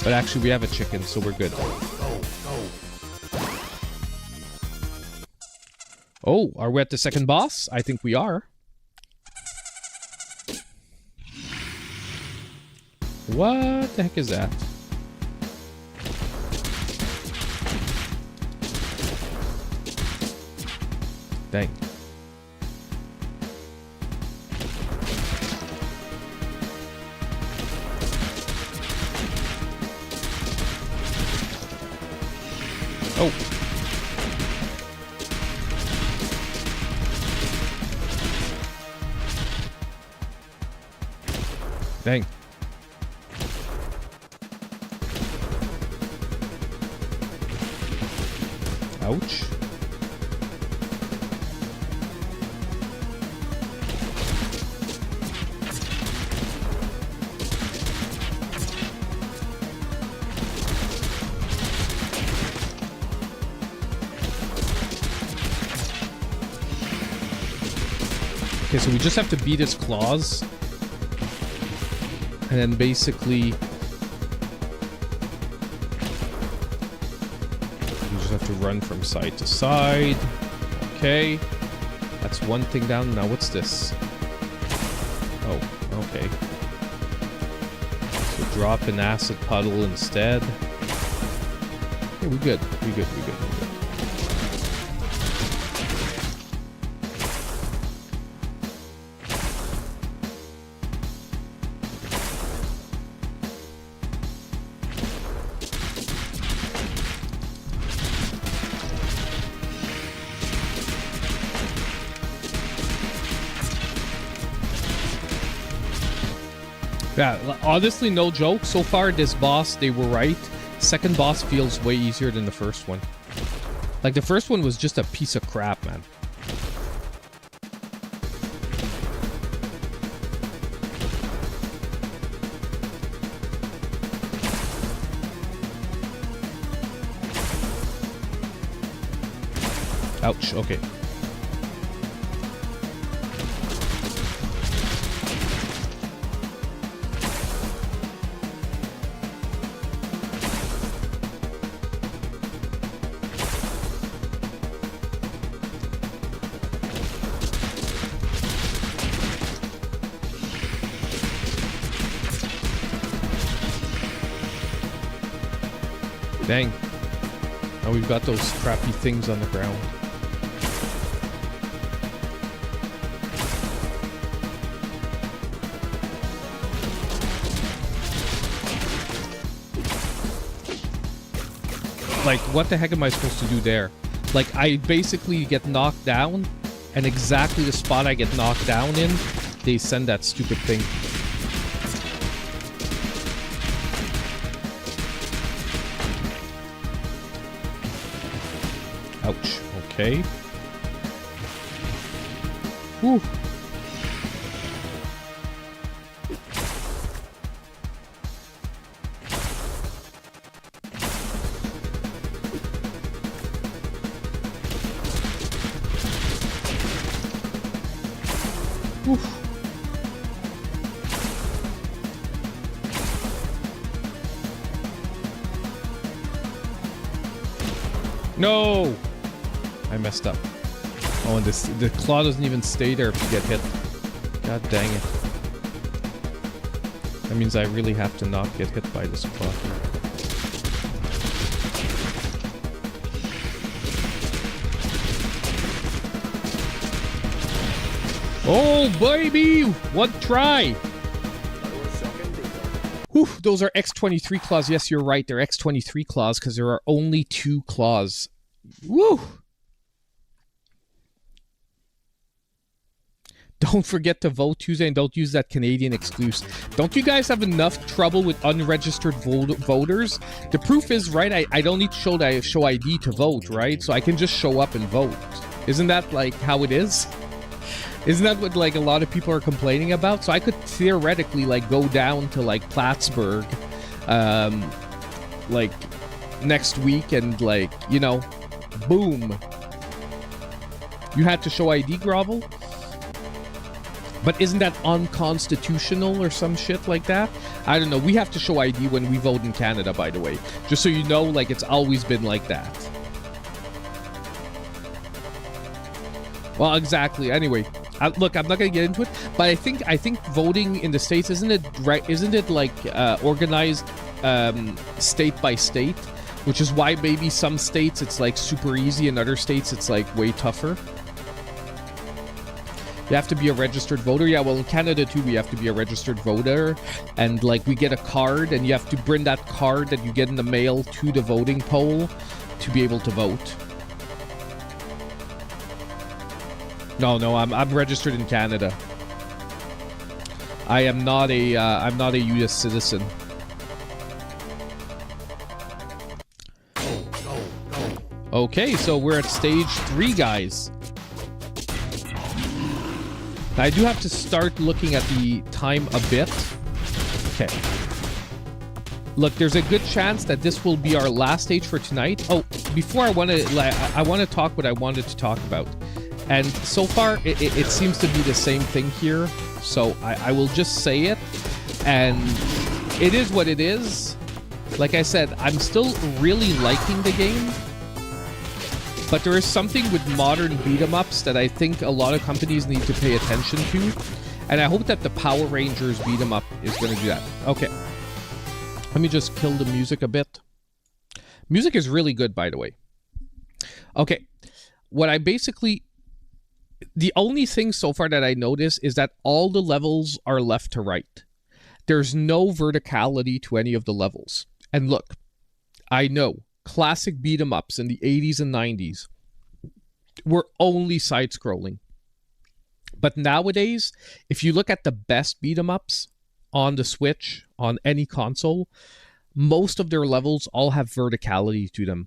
But actually, we have a chicken, so we're good. Oh, are we at the second boss? I think we are. What the heck is that? Dang. Oh. Dang. Ouch. Okay, so we just have to beat his claws. And then basically... you just have to run from side to side. Okay. That's one thing down. Now what's this? Oh, okay. So drop an acid puddle instead. Okay, we're good. We're good. We're good. We're good. Yeah, honestly, no joke. So far, this boss, they were right. Second boss feels way easier than the first one. Like, the first one was just a piece of crap, man. Ouch, okay. Dang. Now we've got those crappy things on the ground. Like, what the heck am I supposed to do there? Like, I basically get knocked down, and exactly the spot I get knocked down in, they send that stupid thing. Ouch. Okay. Whew. No! I messed up. Oh, and the claw doesn't even stay there if you get hit. God dang it. That means I really have to not get hit by this claw. Oh, baby! One try! Whew, those are X23 claws. Yes, you're right. They're X23 claws because there are only 2 claws. Woo! Don't forget to vote Tuesday and don't use that Canadian exclusive. Don't you guys have enough trouble with unregistered voters? The proof is, right, I don't need to show ID to vote, right? So I can just show up and vote. Isn't that like how it is? Isn't that what like a lot of people are complaining about? So I could theoretically like go down to like Plattsburgh like next week and like, you know, boom. You had to show ID, Grovel? But isn't that unconstitutional or some shit like that? I don't know. We have to show ID when we vote in Canada, by the way. Just so you know, like, it's always been like that. Well, exactly. Anyway, look, I'm not gonna get into it, but I think voting in the States, isn't it right? Isn't it like organized state by state? Which is why maybe some states it's like super easy, and other states it's like way tougher. You have to be a registered voter. Yeah, well, in Canada, too, we have to be a registered voter. And, like, we get a card, and you have to bring that card that you get in the mail to the voting poll to be able to vote. No, I'm registered in Canada. I am not a, I'm not a U.S. citizen. Okay, so we're at stage 3, guys. I do have to start looking at the time a bit. Okay. Look, there's a good chance that this will be our last stage for tonight. Oh, before I want to talk what I wanted to talk about. And so far, it seems to be the same thing here. So I will just say it. And it is what it is. Like I said, I'm still really liking the game. But there is something with modern beat-em-ups that I think a lot of companies need to pay attention to. And I hope that the Power Rangers beat-em-up is going to do that. Okay. Let me just kill the music a bit. Music is really good, by the way. Okay. What I basically... The only thing so far that I notice is that all the levels are left to right. There's no verticality to any of the levels. And look, I know classic beat-em-ups in the 80s and 90s were only side-scrolling. But nowadays, if you look at the best beat-em-ups on the Switch, on any console, most of their levels all have verticality to them.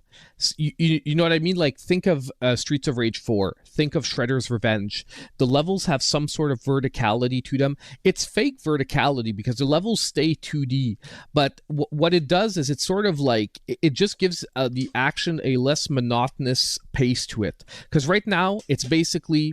You know what I mean? Like, think of Streets of Rage 4. Think of Shredder's Revenge. The levels have some sort of verticality to them. It's fake verticality because the levels stay 2D. But what it does is it's sort of like, it just gives the action a less monotonous pace to it. Because right now, it's basically...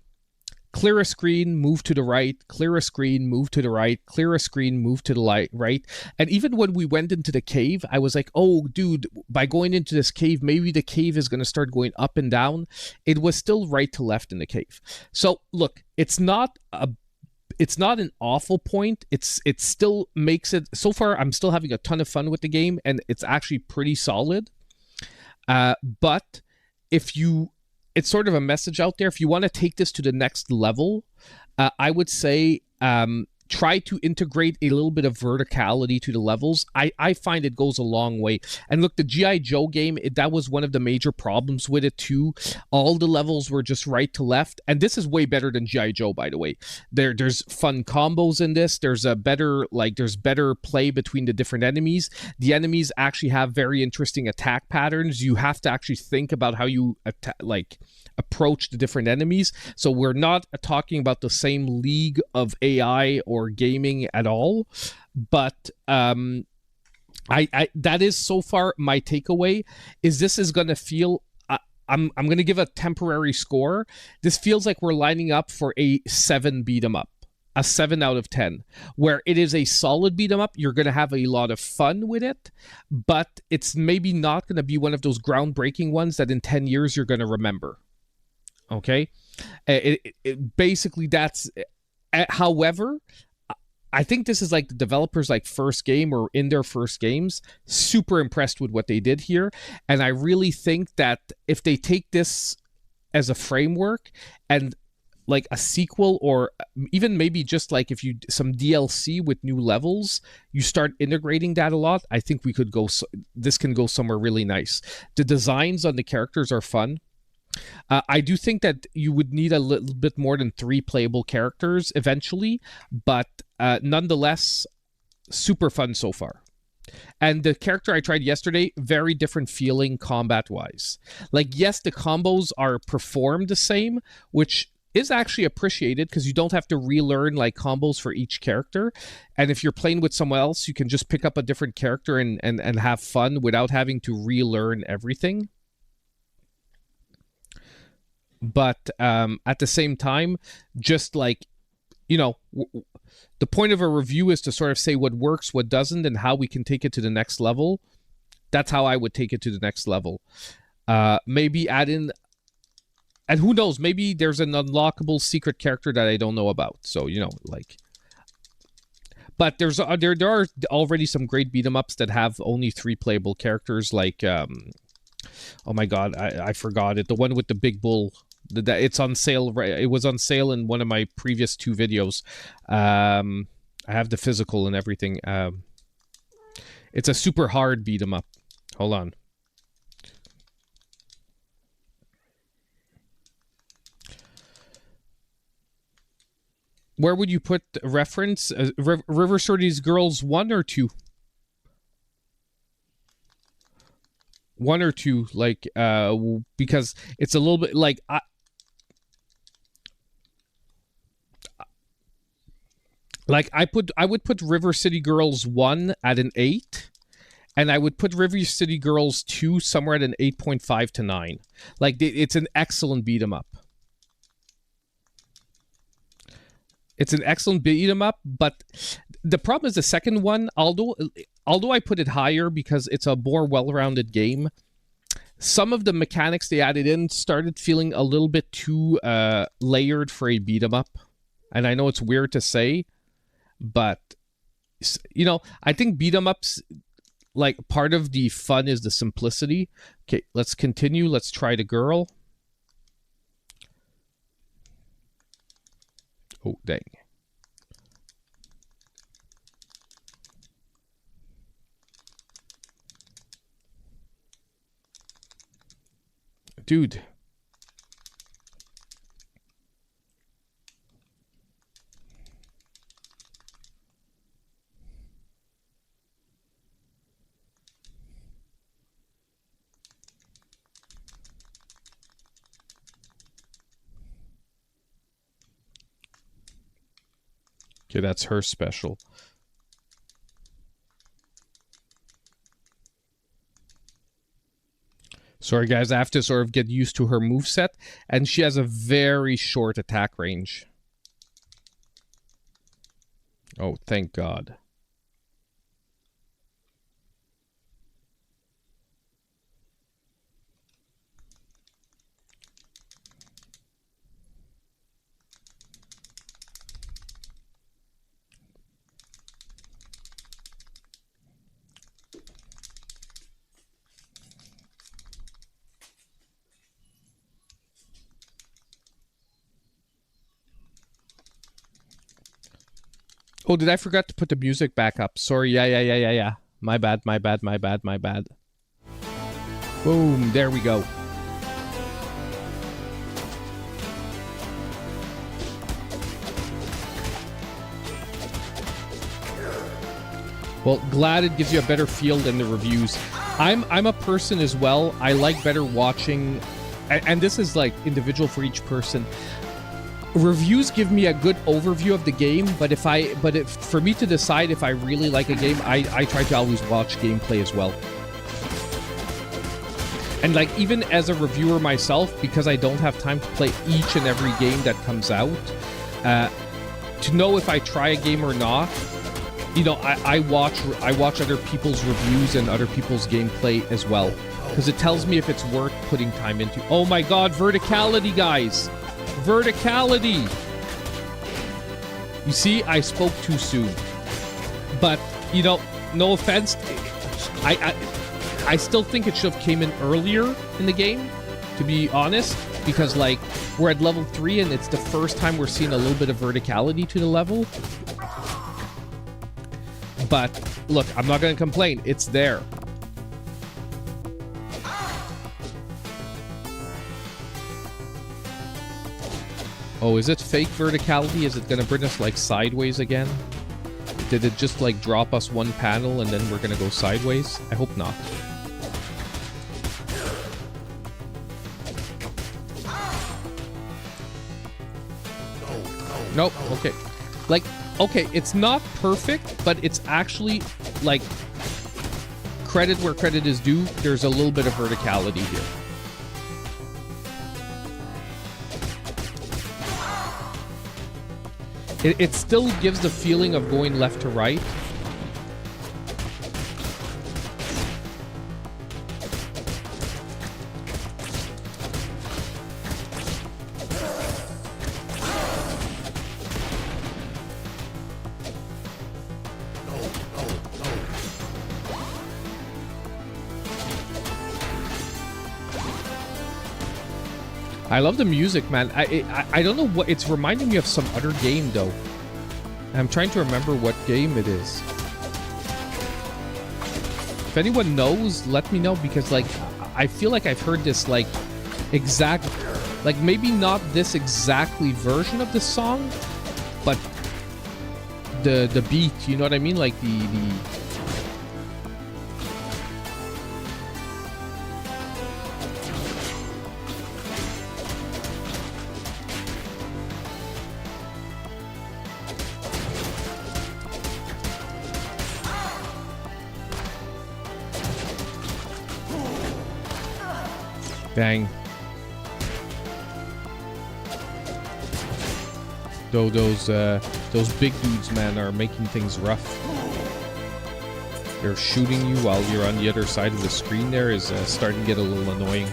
clear a screen, move to the right, clear a screen, move to the right, clear a screen, move to the right. And even when we went into the cave, I was like, oh, dude, by going into this cave, maybe the cave is going to start going up and down. It was still right to left in the cave. So, look, it's not an awful point. It still makes it... So far, I'm still having a ton of fun with the game, and it's actually pretty solid. But if you... It's sort of a message out there. If you want to take this to the next level, I would say try to integrate a little bit of verticality to the levels. I find it goes a long way. And look, the G.I. Joe game, that was one of the major problems with it too. All the levels were just right to left. And this is way better than G.I. Joe, by the way. There's fun combos in this. There's better play between the different enemies. The enemies actually have very interesting attack patterns. You have to actually think about how you approach the different enemies. So we're not talking about the same league of AI or gaming at all, but I that is so far my takeaway. Is this is going to feel... I'm going to give a temporary score. This feels like we're lining up for a 7 beat 'em up. a 7 out of 10, where it is a solid beat 'em up. You're going to have a lot of fun with it, but it's maybe not going to be one of those groundbreaking ones that in 10 years you're going to remember. Okay? Basically, that's... However, I think this is like the developers' like first game or in their first games. Super impressed with what they did here. And I really think that if they take this as a framework and like a sequel, or even maybe just like if you some DLC with new levels, you start integrating that a lot, I think we could go, this can go somewhere really nice. The designs on the characters are fun. I do think that you would need a little bit more than 3 playable characters eventually, but nonetheless, super fun so far. And the character I tried yesterday, very different feeling combat-wise. Like, yes, the combos are performed the same, which is actually appreciated because you don't have to relearn like combos for each character. And if you're playing with someone else, you can just pick up a different character and have fun without having to relearn everything. But at the same time, just like, you know, the point of a review is to sort of say what works, what doesn't, and how we can take it to the next level. That's how I would take it to the next level. Maybe add in, and who knows, maybe there's an unlockable secret character that I don't know about. So, you know, like, but there are already some great beat 'em ups that have only 3 playable characters, like oh my god, I forgot it. The one with the big bull. It's on sale. Right, it was on sale in one of my previous 2 videos. I have the physical and everything. It's a super hard beat 'em up. Hold on. Where would you put reference? River Cities Girls 1 or 2? 1 or 2, like, because it's a little bit like I would put River City Girls 1 at an 8, and I would put River City Girls 2 somewhere at an 8.5 to 9. Like, it's an excellent beat 'em up. It's an excellent beat 'em up, but the problem is the second one, although I put it higher because it's a more well-rounded game, some of the mechanics they added in started feeling a little bit too layered for a beat 'em up. And I know it's weird to say, but, you know, I think beat 'em ups, like, part of the fun is the simplicity. Okay, let's continue. Let's try the girl. Oh, dang. Dude. Okay, that's her special. Sorry, guys, I have to sort of get used to her moveset, and she has a very short attack range. Oh, thank God. Oh, did I forget to put the music back up? Sorry, yeah. My bad. Boom, there we go. Well, glad it gives you a better feel than the reviews. I'm a person as well. I like better watching, and this is like individual for each person. Reviews give me a good overview of the game, but if for me to decide if I really like a game, I try to always watch gameplay as well. And like, even as a reviewer myself, because I don't have time to play each and every game that comes out, to know if I try a game or not, you know, I watch other people's reviews and other people's gameplay as well, because it tells me if it's worth putting time into. Oh my god, verticality, guys. Verticality. You see, I spoke too soon. But, you know, no offense, I still think it should have came in earlier in the game, to be honest, because, like, we're at level 3 and it's the first time we're seeing a little bit of verticality to the level. But, look, I'm not going to complain. It's there. Oh, is it fake verticality? Is it going to bring us, like, sideways again? Did it just, like, drop us one panel and then we're going to go sideways? I hope not. Nope, okay. Like, okay, it's not perfect, but it's actually, like, credit where credit is due. There's a little bit of verticality here. It still gives the feeling of going left to right. I love the music, man. I don't know what it's reminding me of. Some other game though. I'm trying to remember what game it is. If anyone knows, let me know, because, like, I feel like I've heard this, like, exact, like, maybe not this exactly version of the song, but the beat, you know what I mean? Like the Dang. Though those big dudes, man, are making things rough. They're shooting you while you're on the other side of the screen. There is starting to get a little annoying.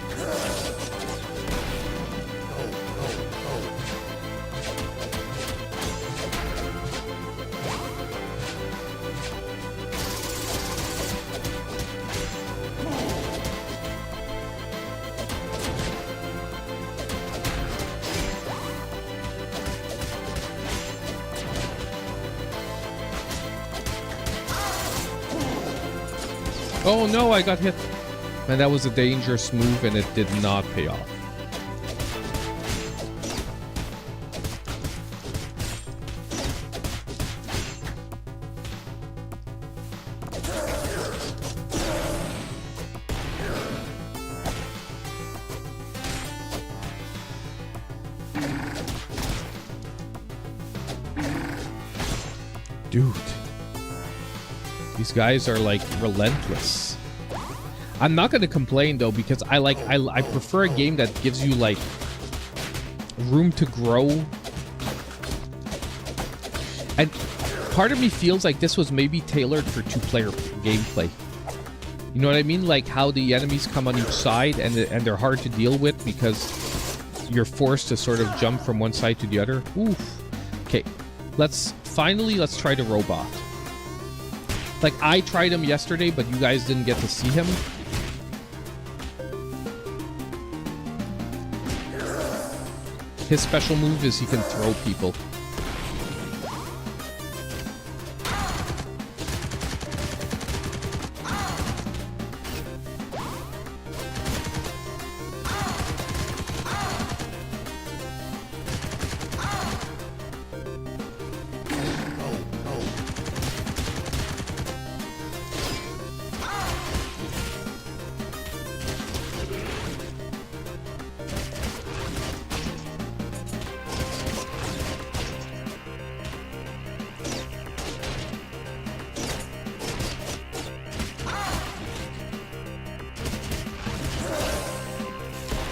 Oh no, I got hit. Man, that was a dangerous move and it did not pay off. Dude. These guys are, like, relentless. I'm not going to complain, though, because I prefer a game that gives you, like, room to grow. And part of me feels like this was maybe tailored for two-player gameplay. You know what I mean? Like how the enemies come on each side and they're hard to deal with because you're forced to sort of jump from one side to the other. Oof. Okay, let's try the robot. Like, I tried him yesterday, but you guys didn't get to see him. His special move is he can throw people.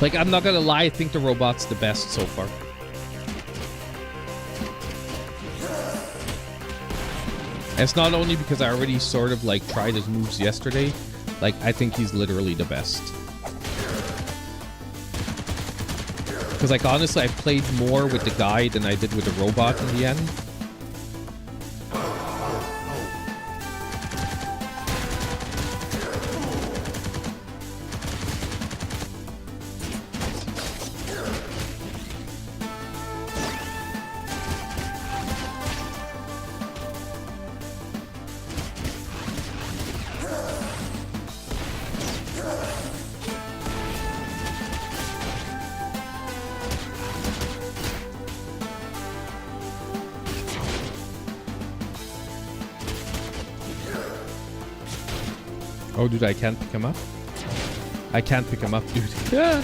Like, I'm not gonna lie, I think the robot's the best so far. And it's not only because I already sort of like tried his moves yesterday. Like, I think he's literally the best. Because, like, honestly, I played more with the guy than I did with the robot in the end. Oh, dude, I can't pick him up? I can't pick him up, dude. Yeah.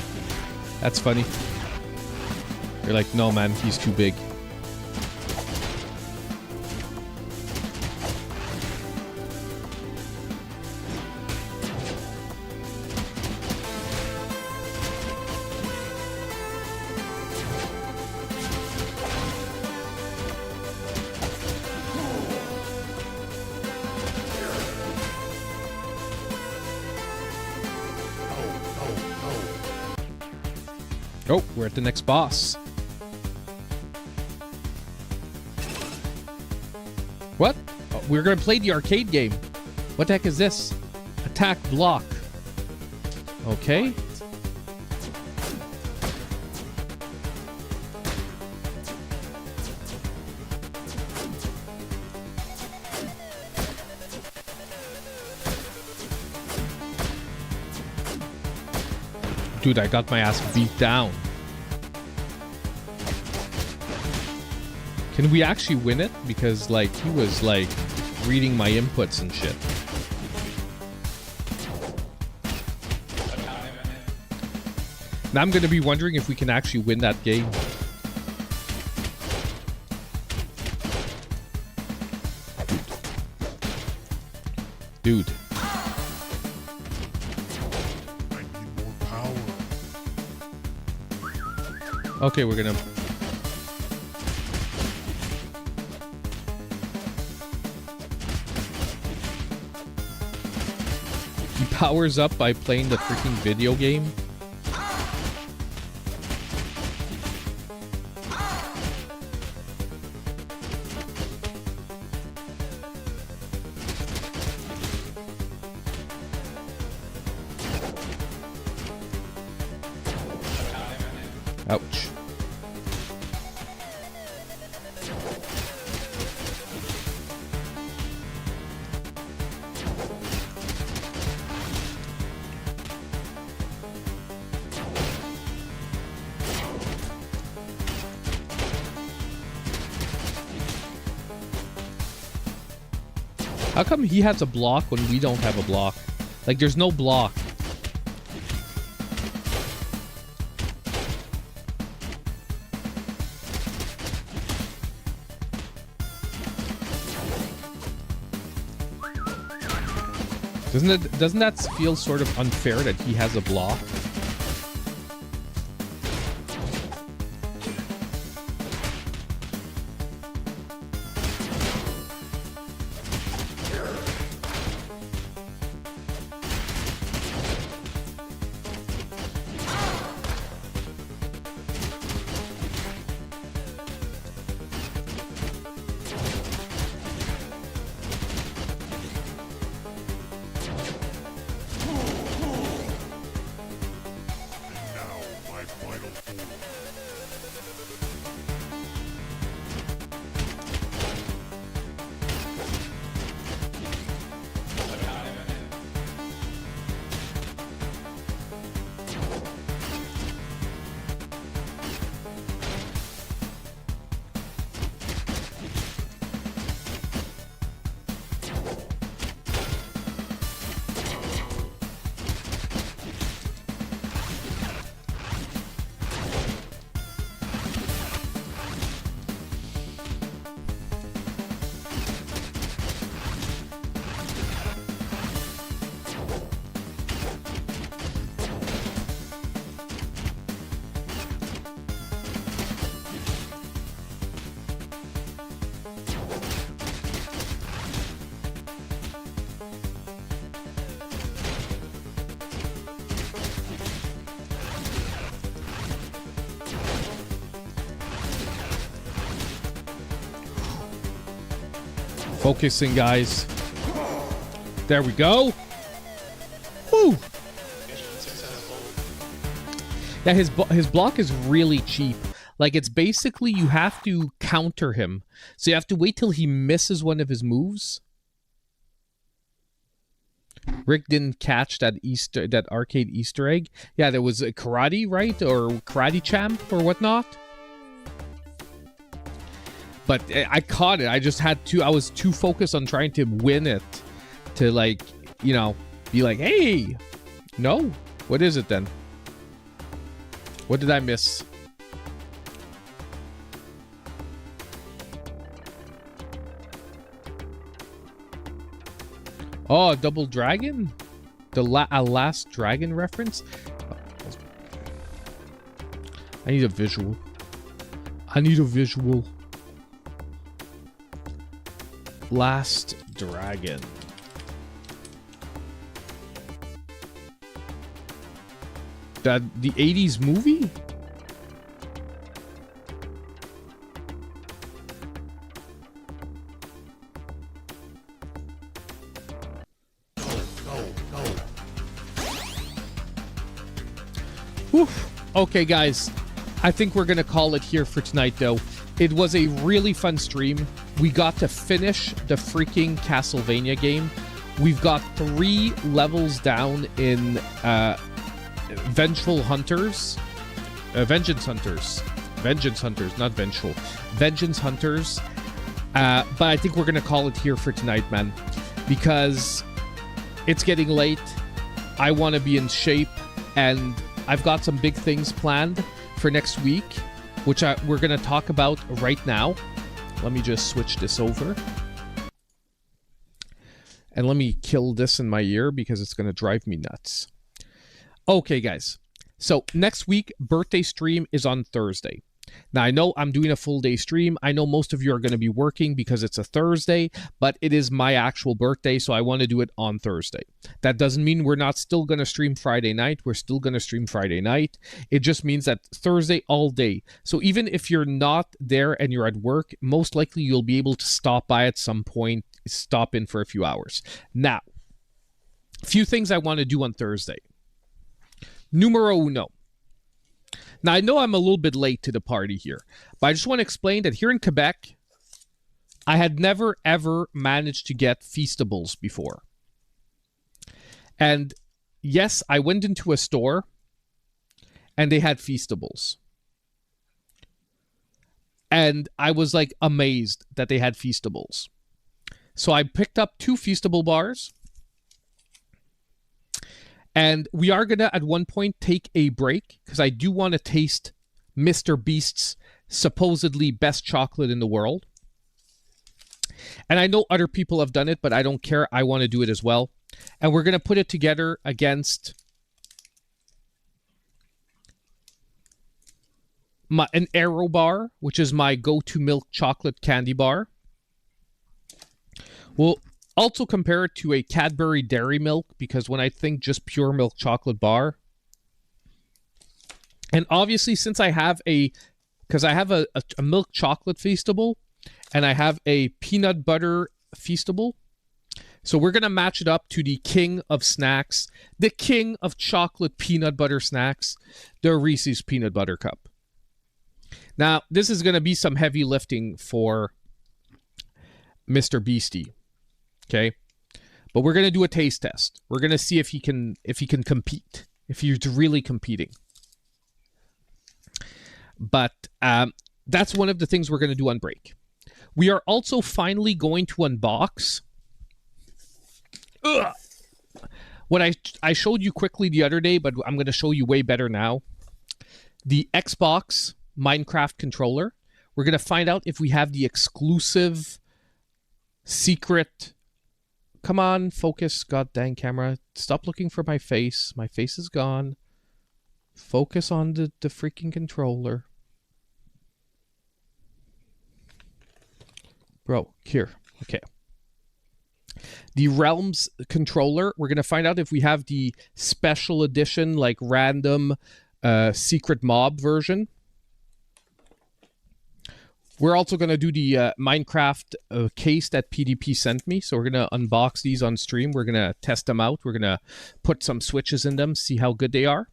That's funny. You're like, no, man, he's too big. Oh, we're at the next boss. What? Oh, we're gonna play the arcade game. What the heck is this? Attack block. Okay. Dude, I got my ass beat down. Can we actually win it? Because, like, he was, like, reading my inputs and shit. Now I'm gonna be wondering if we can actually win that game. Dude. Okay, we're gonna... He powers up by playing the freaking video game. Ouch. How come he has a block when we don't have a block? Like, there's no block. Doesn't that feel sort of unfair that he has a block? Focusing, guys. There we go. Woo! Yeah, his block is really cheap. Like, it's basically you have to counter him. So you have to wait till he misses one of his moves. Rick didn't catch that arcade Easter egg. Yeah, there was a karate, right? Or karate champ or whatnot. But I caught it. I just had to, I was too focused on trying to win it to, like, you know, be like, hey, no. What is it then? What did I miss? Oh, Double Dragon? A Last Dragon reference? I need a visual. I need a visual. Last Dragon. The 80s movie? Oof. Okay, guys. I think we're going to call it here for tonight, though. It was a really fun stream. We got to finish the freaking Castlevania game. We've got 3 levels down in Vengeful Hunters. Vengeance Hunters. Vengeance Hunters, not Vengeful. Vengeance Hunters. But I think we're going to call it here for tonight, man. Because it's getting late. I want to be in shape. And I've got some big things planned for next week, which we're going to talk about right now. Let me just switch this over. And let me kill this in my ear because it's going to drive me nuts. Okay, guys. So next week, birthday stream is on Thursday. Now, I know I'm doing a full day stream. I know most of you are going to be working because it's a Thursday, but it is my actual birthday, so I want to do it on Thursday. That doesn't mean we're not still going to stream Friday night. We're still going to stream Friday night. It just means that Thursday all day. So even if you're not there and you're at work, most likely you'll be able to stop by at some point, stop in for a few hours. Now, a few things I want to do on Thursday. Numero uno. Now, I know I'm a little bit late to the party here, but I just want to explain that here in Quebec, I had never, ever managed to get Feastables before. And yes, I went into a store and they had Feastables. And I was like amazed that they had Feastables. So I picked up 2 Feastable bars. And we are going to, at one point, take a break because I do want to taste Mr. Beast's supposedly best chocolate in the world. And I know other people have done it, but I don't care. I want to do it as well. And we're going to put it together against an Aero bar, which is my go-to milk chocolate candy bar. We'll also compare it to a Cadbury Dairy Milk, because when I think just pure milk chocolate bar. And obviously, since I have a milk chocolate Feastable, and I have a peanut butter Feastable, so we're going to match it up to the king of snacks, the king of chocolate peanut butter snacks, the Reese's Peanut Butter Cup. Now, this is going to be some heavy lifting for Mr. Beastie. Okay, but we're going to do a taste test. We're going to see if he can compete, if he's really competing. But that's one of the things we're going to do on break. We are also finally going to unbox what I showed you quickly the other day, but I'm going to show you way better now. The Xbox Minecraft controller. We're going to find out if we have the exclusive secret. Come on, focus, god dang camera. Stop looking for my face. My face is gone. Focus on the freaking controller. Bro, here. Okay. The Realms controller. We're going to find out if we have the special edition, like random secret mob version. We're also going to do the Minecraft case that PDP sent me. So we're going to unbox these on stream. We're going to test them out. We're going to put some switches in them, see how good they are.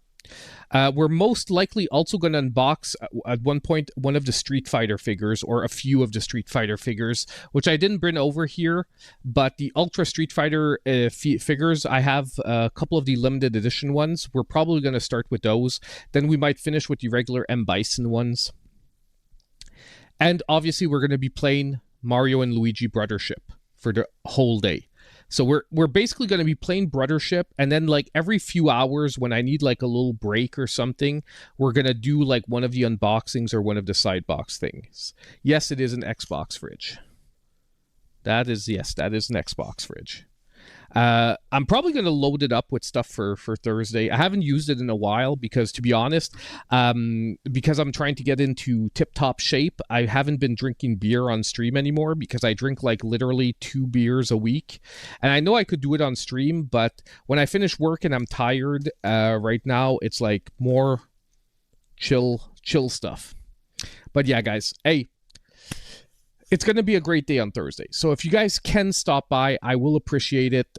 We're most likely also going to unbox at one point one of the Street Fighter figures, or a few of the Street Fighter figures, which I didn't bring over here. But the Ultra Street Fighter figures, I have a couple of the limited edition ones. We're probably going to start with those. Then we might finish with the regular M. Bison ones. And obviously, we're going to be playing Mario and Luigi Brothership for the whole day. So we're basically going to be playing Brothership, and then like every few hours when I need like a little break or something, we're going to do like one of the unboxings or one of the side box things. Yes, it is an Xbox fridge. That is an Xbox fridge. I'm probably going to load it up with stuff for Thursday. I haven't used it in a while because, to be honest, because I'm trying to get into tip-top shape, I haven't been drinking beer on stream anymore because I drink like literally 2 beers a week. And I know I could do it on stream, but when I finish work and I'm tired right now, it's like more chill stuff. But yeah, guys, hey, it's going to be a great day on Thursday. So if you guys can stop by, I will appreciate it.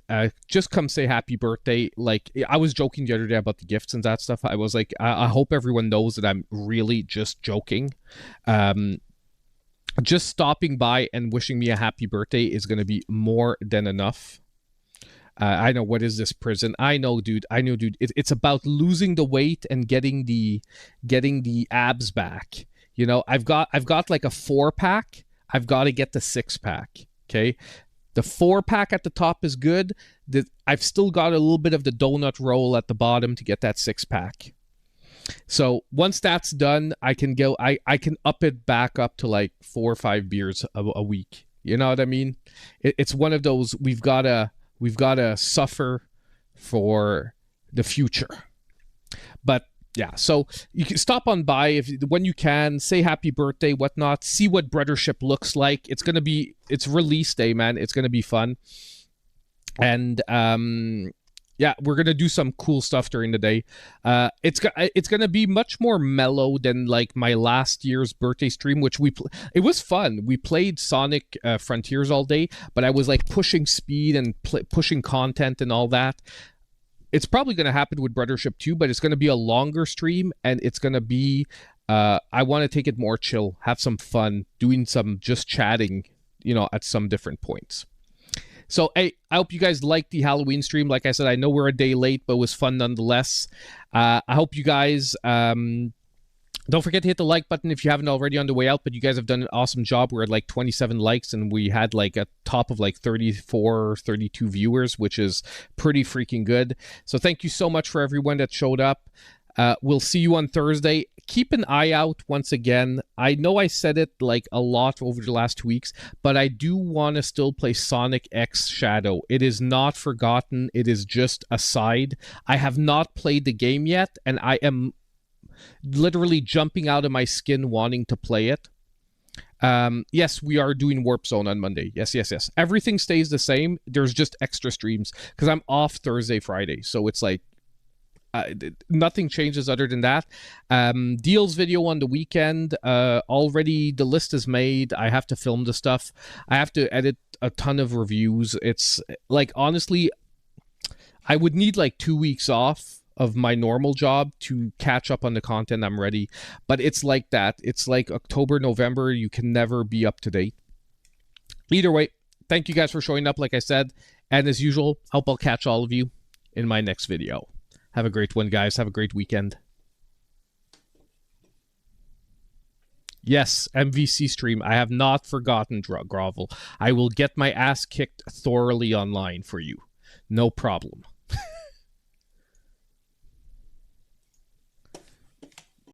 Just come say happy birthday. Like, I was joking the other day about the gifts and that stuff. I was like, I hope everyone knows that I'm really just joking. Just stopping by and wishing me a happy birthday is going to be more than enough. I know, what is this prison? I know, dude. It's about losing the weight and getting the abs back. You know, I've got like a 4-pack. I've got to get the 6-pack, okay? The 4-pack at the top is good. I've still got a little bit of the donut roll at the bottom to get that 6-pack. So once that's done, I can go. I can up it back up to like 4 or 5 beers a week. You know what I mean? It's one of those we've gotta suffer for the future. But yeah, so you can stop on by when you can, say happy birthday, whatnot, see what Brothership looks like. It's release day, man. It's gonna be fun. And yeah, we're gonna do some cool stuff during the day. It's gonna be much more mellow than like my last year's birthday stream, which it was fun. We played Sonic Frontiers all day, but I was like pushing speed and pushing content and all that. It's probably going to happen with Brothership too, but it's going to be a longer stream, and it's going to be, I want to take it more chill, have some fun, doing some just chatting, you know, at some different points. So, hey, I hope you guys liked the Halloween stream. Like I said, I know we're a day late, but it was fun nonetheless. I hope you guys... don't forget to hit the like button if you haven't already on the way out, but you guys have done an awesome job. We're at like 27 likes, and we had like a top of like 34, 32 viewers, which is pretty freaking good. So thank you so much for everyone that showed up. We'll see you on Thursday. Keep an eye out once again. I know I said it like a lot over the last 2 weeks, but I do want to still play Sonic X Shadow. It is not forgotten. It is just a side. I have not played the game yet, and I am literally jumping out of my skin wanting to play it. Yes, we are doing Warp Zone on Monday. Yes. Everything stays the same. There's just extra streams because I'm off Thursday, Friday. So it's like nothing changes other than that. Deals video on the weekend. Already the list is made. I have to film the stuff. I have to edit a ton of reviews. It's like, honestly, I would need like 2 weeks off of my normal job to catch up on the content. I'm ready, but it's like that. It's like October, November. You can never be up to date. Either way, thank you guys for showing up, like I said, and as usual, hope I'll catch all of you in my next video. Have a great one, guys. Have a great weekend. Yes, MVC stream. I have not forgotten Grovel. I will get my ass kicked thoroughly online for you. No problem.